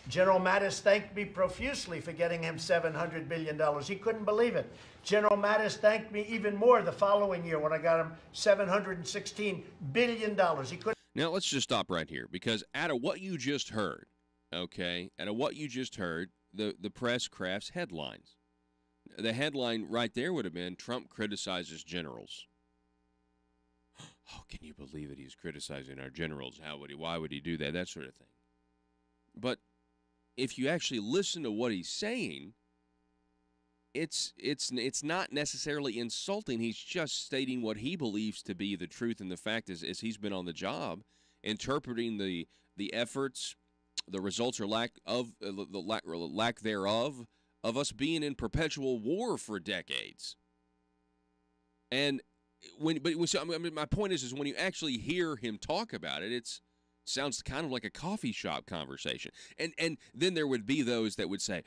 Speaker 9: General Mattis thanked me profusely for getting him $700 billion. He couldn't believe it. General Mattis thanked me even more the following year when I got him $716 billion. He couldn't.
Speaker 1: Now, let's just stop right here, because out of what you just heard, okay, out of what you just heard, the press crafts headlines. The headline right there would have been, Trump criticizes generals. Oh, can you believe it? He's criticizing our generals. Why would he do that? That sort of thing. But if you actually listen to what he's saying, it's not necessarily insulting. He's just stating what he believes to be the truth, and the fact is, as he's been on the job, interpreting the efforts, the results or lack thereof of us being in perpetual war for decades. And my point is when you actually hear him talk about it, it sounds kind of like a coffee shop conversation. And then there would be those that would say,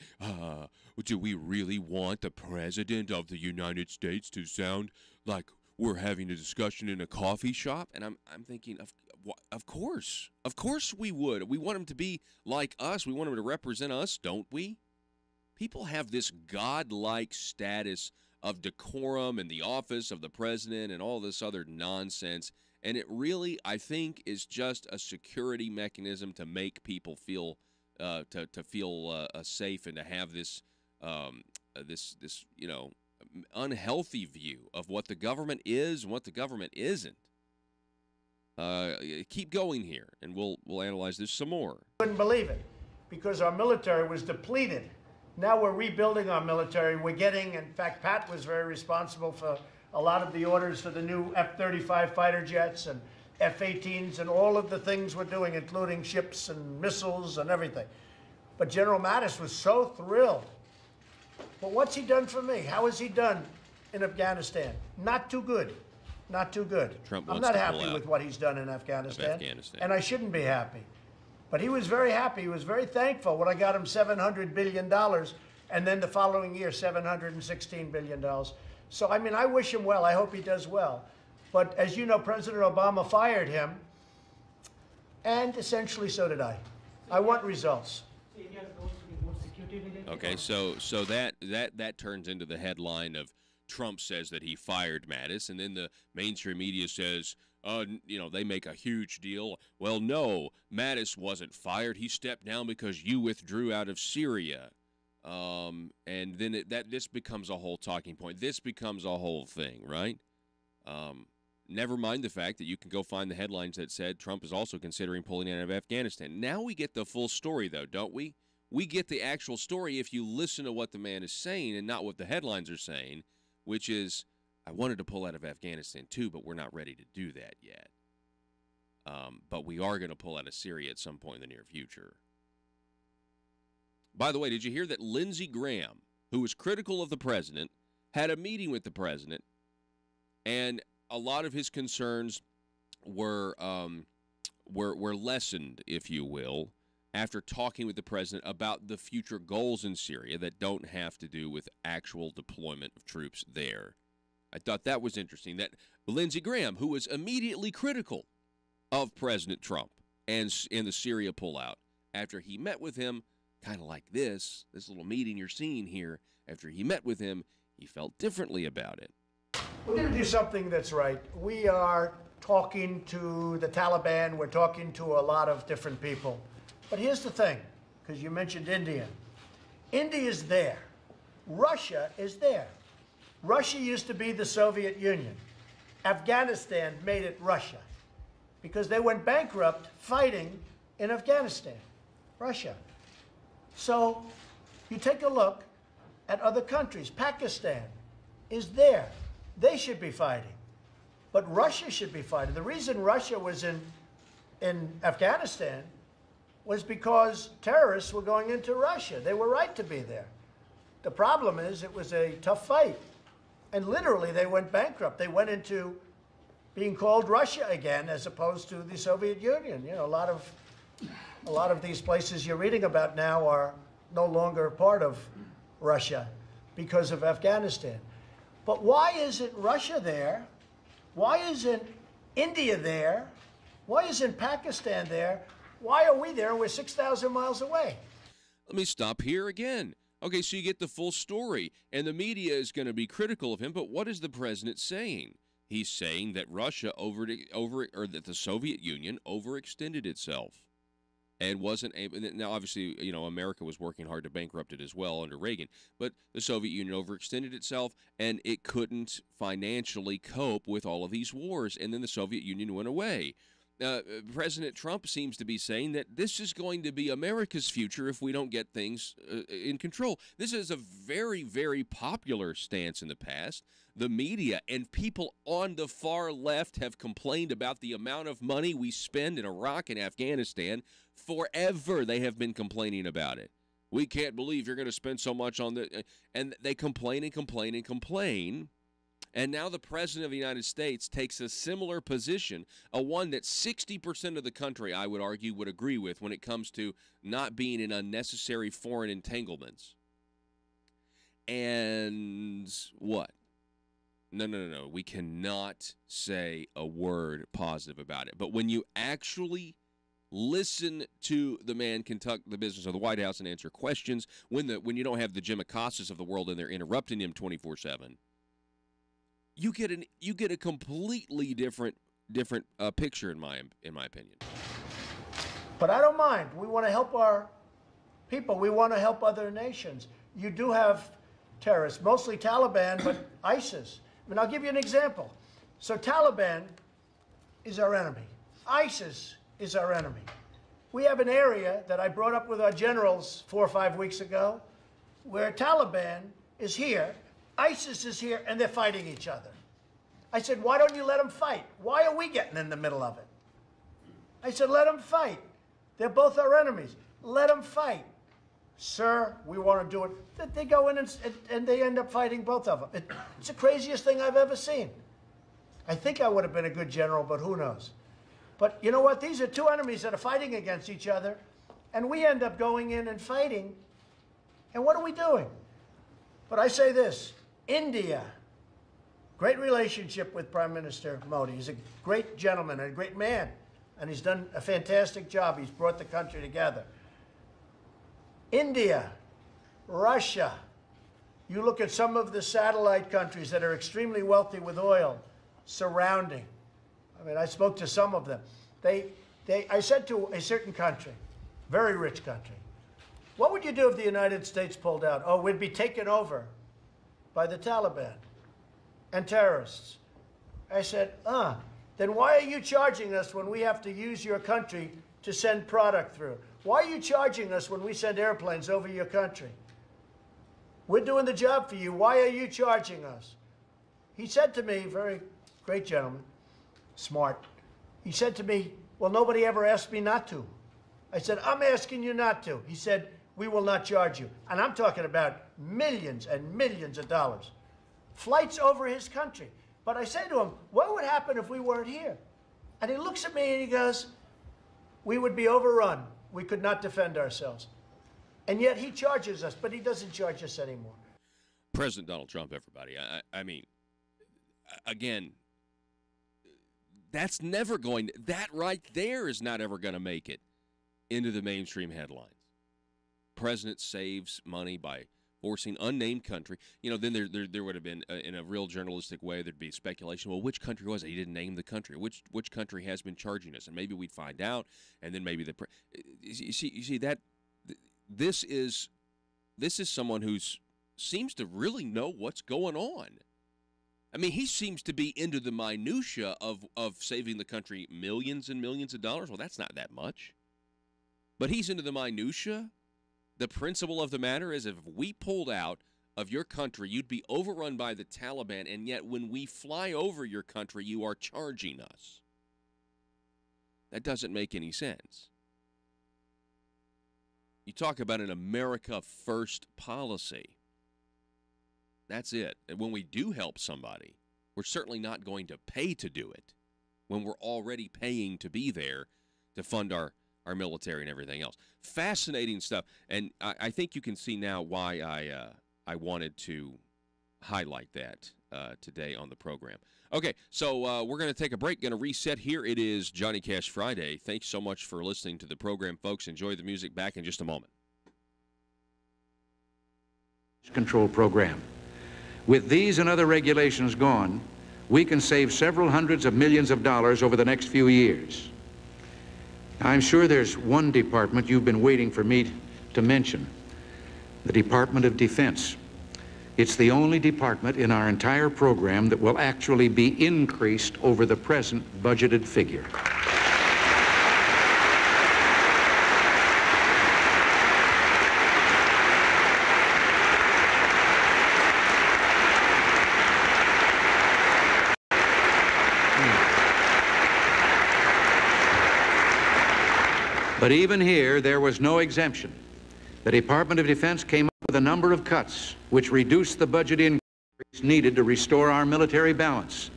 Speaker 1: do we really want the President of the United States to sound like we're having a discussion in a coffee shop? And I'm thinking, of course we would. We want him to be like us. We want him to represent us, don't we? People have this godlike status of decorum in the office of the president and all this other nonsense. And it really, I think, is just a security mechanism to make people feel to feel safe and to have this unhealthy view of what the government is and what the government isn't. Keep going here, and we'll analyze this some more.
Speaker 9: Couldn't believe it, because our military was depleted. Now we're rebuilding our military. We're getting, in fact, Pat was very responsible for a lot of the orders for the new F-35 fighter jets and F-18s and all of the things we're doing, including ships and missiles and everything. But General Mattis was so thrilled. But what's he done for me? How has he done in Afghanistan? Not too good. Not too good.
Speaker 1: Trump
Speaker 9: I'm
Speaker 1: wants
Speaker 9: not
Speaker 1: to
Speaker 9: happy
Speaker 1: pull out
Speaker 9: with what he's done in Afghanistan.
Speaker 1: of Afghanistan.
Speaker 9: And I shouldn't be happy. But he was very happy. He was very thankful when I got him $700 billion, and then the following year, $716 billion. So, I mean, I wish him well. I hope he does well. But as you know, President Obama fired him, and essentially so did I. I want results.
Speaker 1: Okay, so that turns into the headline of Trump says that he fired Mattis, and then the mainstream media says, they make a huge deal. Well, no, Mattis wasn't fired. He stepped down because you withdrew out of Syria. And then this becomes a whole talking point. This becomes a whole thing, right? Never mind the fact that you can go find the headlines that said Trump is also considering pulling out of Afghanistan. Now we get the full story, though, don't we? We get the actual story if you listen to what the man is saying and not what the headlines are saying, which is, I wanted to pull out of Afghanistan too, but we're not ready to do that yet. But we are going to pull out of Syria at some point in the near future. By the way, did you hear that Lindsey Graham, who was critical of the president, had a meeting with the president, and a lot of his concerns were lessened, if you will, after talking with the president about the future goals in Syria that don't have to do with actual deployment of troops there. I thought that was interesting, that Lindsey Graham, who was immediately critical of President Trump and the Syria pullout, after he met with him, kind of like this little meeting you're seeing here, after he met with him, he felt differently about it.
Speaker 9: We're going to do something that's right. We are talking to the Taliban. We're talking to a lot of different people. But here's the thing, because you mentioned India. India is there. Russia is there. Russia used to be the Soviet Union. Afghanistan made it Russia because they went bankrupt fighting in Afghanistan, Russia. So you take a look at other countries. Pakistan is there. They should be fighting. But Russia should be fighting. The reason Russia was in Afghanistan was because terrorists were going into Russia. They were right to be there. The problem is it was a tough fight. And literally they went bankrupt. They went into being called Russia again as opposed to the Soviet Union. You know, a lot of these places you're reading about now are no longer part of Russia because of Afghanistan. But why isn't Russia there? Why isn't India there? Why isn't Pakistan there? Why are we there? We're 6,000 miles away.
Speaker 1: Let me stop here again. Okay, so you get the full story, and the media is going to be critical of him, but what is the president saying? He's saying that Russia or that the Soviet Union overextended itself and wasn't able. Now, obviously, you know, America was working hard to bankrupt it as well under Reagan, but the Soviet Union overextended itself, and it couldn't financially cope with all of these wars, and then the Soviet Union went away. President Trump seems to be saying that this is going to be America's future if we don't get things in control. This is a very, very popular stance in the past. The media and people on the far left have complained about the amount of money we spend in Iraq and Afghanistan forever. They have been complaining about it. We can't believe you're going to spend so much on the, and they complain and complain and complain. And now the President of the United States takes a similar position, a one that 60% of the country, I would argue, would agree with when it comes to not being in unnecessary foreign entanglements. And what? No. We cannot say a word positive about it. But when you actually listen to the man conduct the business of the White House and answer questions, when you don't have the Jim Acostas of the world and they're interrupting him 24/7, you get a completely different picture in my opinion.
Speaker 9: But I don't mind. We want to help our people. We want to help other nations. You do have terrorists, mostly Taliban, but ISIS. I mean, I'll give you an example. So Taliban is our enemy. ISIS is our enemy. We have an area that I brought up with our generals 4 or 5 weeks ago where Taliban is here, ISIS is here, and they're fighting each other. I said, why don't you let them fight? Why are we getting in the middle of it? I said, let them fight. They're both our enemies. Let them fight. Sir, we want to do it. They go in and they end up fighting both of them. It's the craziest thing I've ever seen. I think I would have been a good general, but who knows? But you know what? These are two enemies that are fighting against each other, and we end up going in and fighting. And what are we doing? But I say this, India, great relationship with Prime Minister Modi. He's a great gentleman and a great man, and he's done a fantastic job. He's brought the country together. India, Russia, you look at some of the satellite countries that are extremely wealthy with oil surrounding. I mean, I spoke to some of them. I said to a certain country, very rich country, what would you do if the United States pulled out? Oh, we'd be taken over by the Taliban and terrorists. I said, then why are you charging us when we have to use your country to send product through? Why are you charging us when we send airplanes over your country? We're doing the job for you. Why are you charging us? He said to me, very great gentleman, smart, he said to me, well, nobody ever asked me not to. I said, I'm asking you not to. He said, we will not charge you. And I'm talking about millions and millions of dollars. Flights over his country. But I say to him, what would happen if we weren't here? And he looks at me and he goes, we would be overrun. We could not defend ourselves. And yet he charges us, but he doesn't charge us anymore.
Speaker 1: President Donald Trump, everybody. I mean, again, that's never going to, that right there is not ever going to make it into the mainstream headlines. President saves money by forcing unnamed country. You know, then there would have been, in a real journalistic way, there'd be speculation. Well, which country was it? He didn't name the country. Which country has been charging us? And maybe we'd find out, and then maybe you see that this is someone who seems to really know what's going on. I mean, he seems to be into the minutia of saving the country millions and millions of dollars. Well, that's not that much. But he's into the minutia. The principle of the matter is if we pulled out of your country, you'd be overrun by the Taliban, and yet when we fly over your country, you are charging us. That doesn't make any sense. You talk about an America First policy. That's it. And when we do help somebody, we're certainly not going to pay to do it when we're already paying to be there to fund our military and everything else. Fascinating stuff. And I think you can see now why I wanted to highlight that. today on the program. Okay, so we're going to take a break, going to reset here. It is Johnny Cash Friday. Thanks so much for listening to the program, folks. Enjoy the music. Back in just a moment.
Speaker 3: Control program. With these and other regulations gone, we can save several hundreds of millions of dollars over the next few years. I'm sure there's one department you've been waiting for me to mention, the Department of Defense. It's the only department in our entire program that will actually be increased over the present budgeted figure. But even here, there was no exemption. The Department of Defense came up with a number of cuts which reduced the budget increase needed to restore our military balance.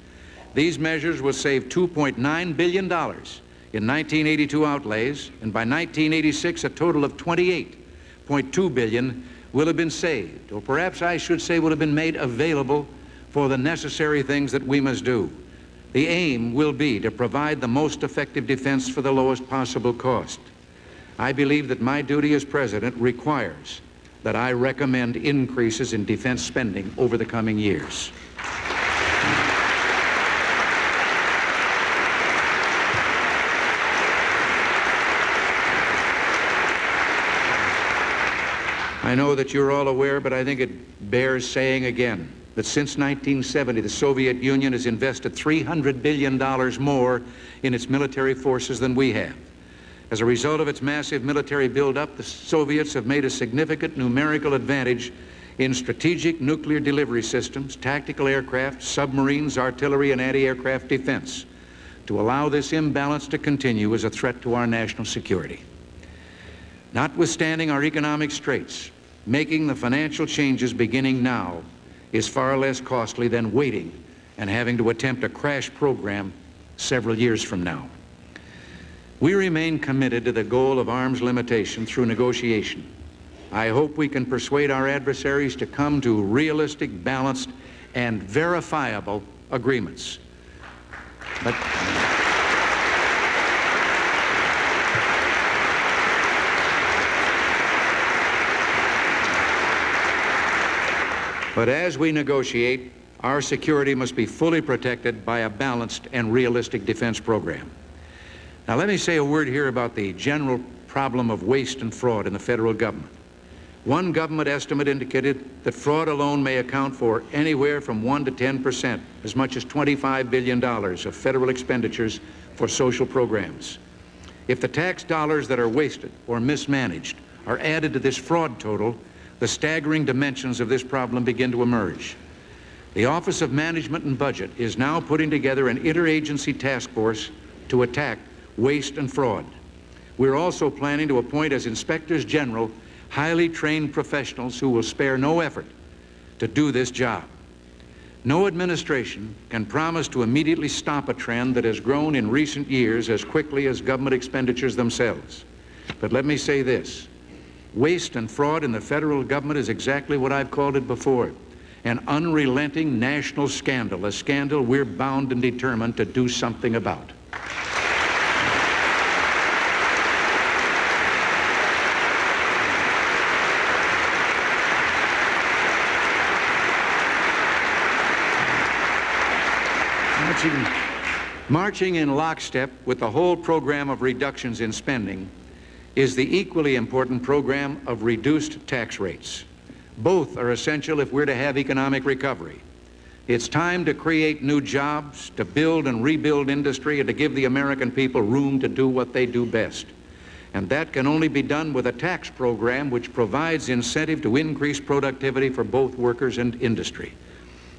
Speaker 3: These measures will save $2.9 billion in 1982 outlays, and by 1986 a total of $28.2 billion will have been saved, or perhaps I should say will have been made available for the necessary things that we must do. The aim will be to provide the most effective defense for the lowest possible cost. I believe that my duty as president requires that I recommend increases in defense spending over the coming years. I know that you're all aware, but I think it bears saying again that since 1970, the Soviet Union has invested $300 billion more in its military forces than we have. As a result of its massive military buildup, the Soviets have made a significant numerical advantage in strategic nuclear delivery systems, tactical aircraft, submarines, artillery, and anti-aircraft defense. To allow this imbalance to continue is a threat to our national security. Notwithstanding our economic straits, making the financial changes beginning now is far less costly than waiting and having to attempt a crash program several years from now. We remain committed to the goal of arms limitation through negotiation. I hope we can persuade our adversaries to come to realistic, balanced, and verifiable agreements. But as we negotiate, our security must be fully protected by a balanced and realistic defense program. Now, let me say a word here about the general problem of waste and fraud in the federal government. One government estimate indicated that fraud alone may account for anywhere from 1 to 10%, as much as $25 billion of federal expenditures for social programs. If the tax dollars that are wasted or mismanaged are added to this fraud total, the staggering dimensions of this problem begin to emerge. The Office of Management and Budget is now putting together an interagency task force to attack waste and fraud. We're also planning to appoint as inspectors general highly trained professionals who will spare no effort to do this job. No administration can promise to immediately stop a trend that has grown in recent years as quickly as government expenditures themselves. But let me say this: waste and fraud in the federal government is exactly what I've called it before, an unrelenting national scandal, a scandal we're bound and determined to do something about. Marching in lockstep with the whole program of reductions in spending is the equally important program of reduced tax rates. Both are essential if we're to have economic recovery. It's time to create new jobs, to build and rebuild industry, and to give the American people room to do what they do best. And that can only be done with a tax program which provides incentive to increase productivity for both workers and industry.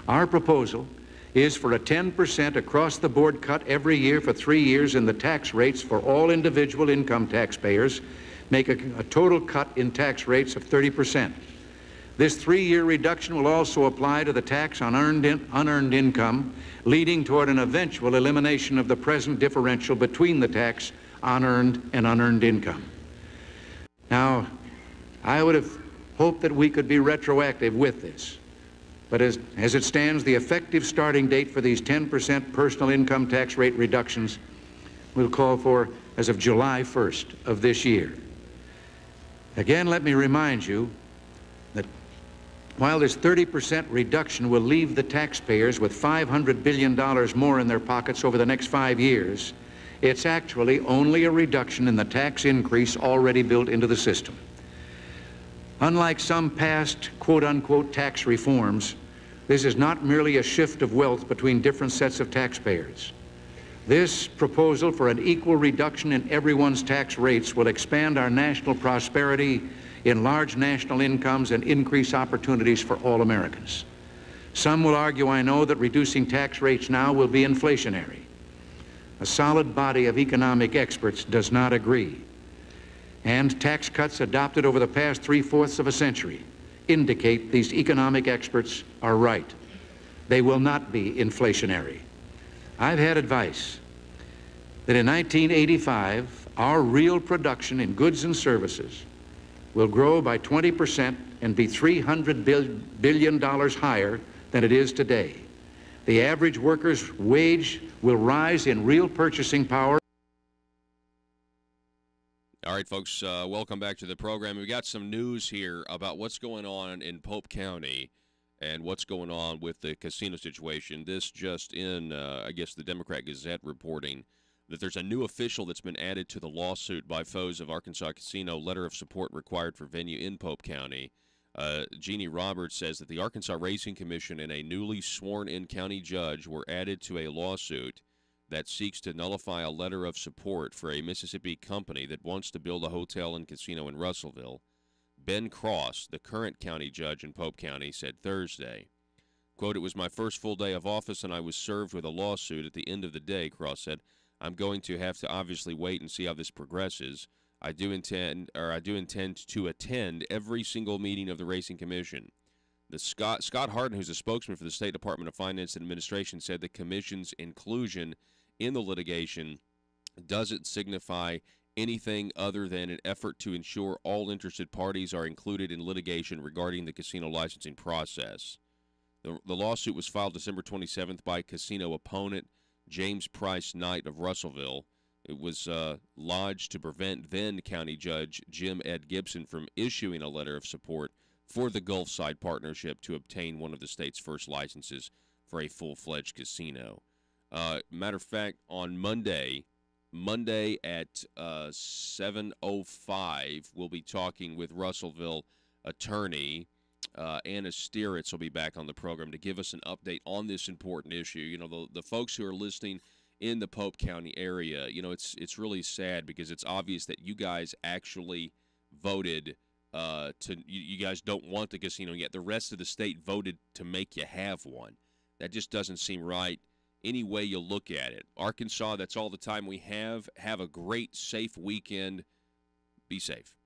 Speaker 3: Our proposal is for a 10% across-the-board cut every year for 3 years in the tax rates for all individual income taxpayers, make a total cut in tax rates of 30%. This 3-year reduction will also apply to the tax on unearned income, leading toward an eventual elimination of the present differential between the tax on earned and unearned income. Now, I would have hoped that we could be retroactive with this, But as it stands, the effective starting date for these 10% personal income tax rate reductions will call for as of July 1st of this year. Again, let me remind you that while this 30% reduction will leave the taxpayers with $500 billion more in their pockets over the next 5 years, it's actually only a reduction in the tax increase already built into the system. Unlike some past quote-unquote tax reforms, this is not merely a shift of wealth between different sets of taxpayers. This proposal for an equal reduction in everyone's tax rates will expand our national prosperity, enlarge national incomes, and increase opportunities for all Americans. Some will argue, I know, that reducing tax rates now will be inflationary. A solid body of economic experts does not agree. And tax cuts adopted over the past 3/4 of a century indicate these economic experts are right. They will not be inflationary. I've had advice that in 1985, our real production in goods and services will grow by 20% and be $300 billion higher than it is today. The average worker's wage will rise in real purchasing power.
Speaker 1: All right, folks, welcome back to the program. We got some news here about what's going on in Pope County and what's going on with the casino situation. This just in, I guess, the Democrat Gazette reporting that there's a new official that's been added to the lawsuit by foes of Arkansas Casino, letter of support required for venue in Pope County. Jeannie Roberts says that the Arkansas Racing Commission and a newly sworn-in county judge were added to a lawsuit that seeks to nullify a letter of support for a Mississippi company that wants to build a hotel and casino in Russellville. Ben Cross, the current county judge in Pope County, said Thursday, quote, "It was my first full day of office and I was served with a lawsuit at the end of the day," Cross said. "I'm going to have to obviously wait and see how this progresses. I do intend to attend every single meeting of the Racing Commission." Scott Harden, who's a spokesman for the State Department of Finance and Administration, said the commission's inclusion in the litigation doesn't signify anything other than an effort to ensure all interested parties are included in litigation regarding the casino licensing process. The lawsuit was filed December 27th by casino opponent James Price Knight of Russellville. It was lodged to prevent then County Judge Jim Ed Gibson from issuing a letter of support for the Gulfside Partnership to obtain one of the state's first licenses for a full-fledged casino. Matter of fact, on Monday at 7:05, we'll be talking with Russellville attorney Anna Stieritz will be back on the program to give us an update on this important issue. You know, the folks who are listening in the Pope County area, you know, it's really sad because it's obvious that you guys actually voted you guys don't want the casino yet. The rest of the state voted to make you have one. That just doesn't seem right any way you look at it. Arkansas, that's all the time we have. Have a great, safe weekend. Be safe.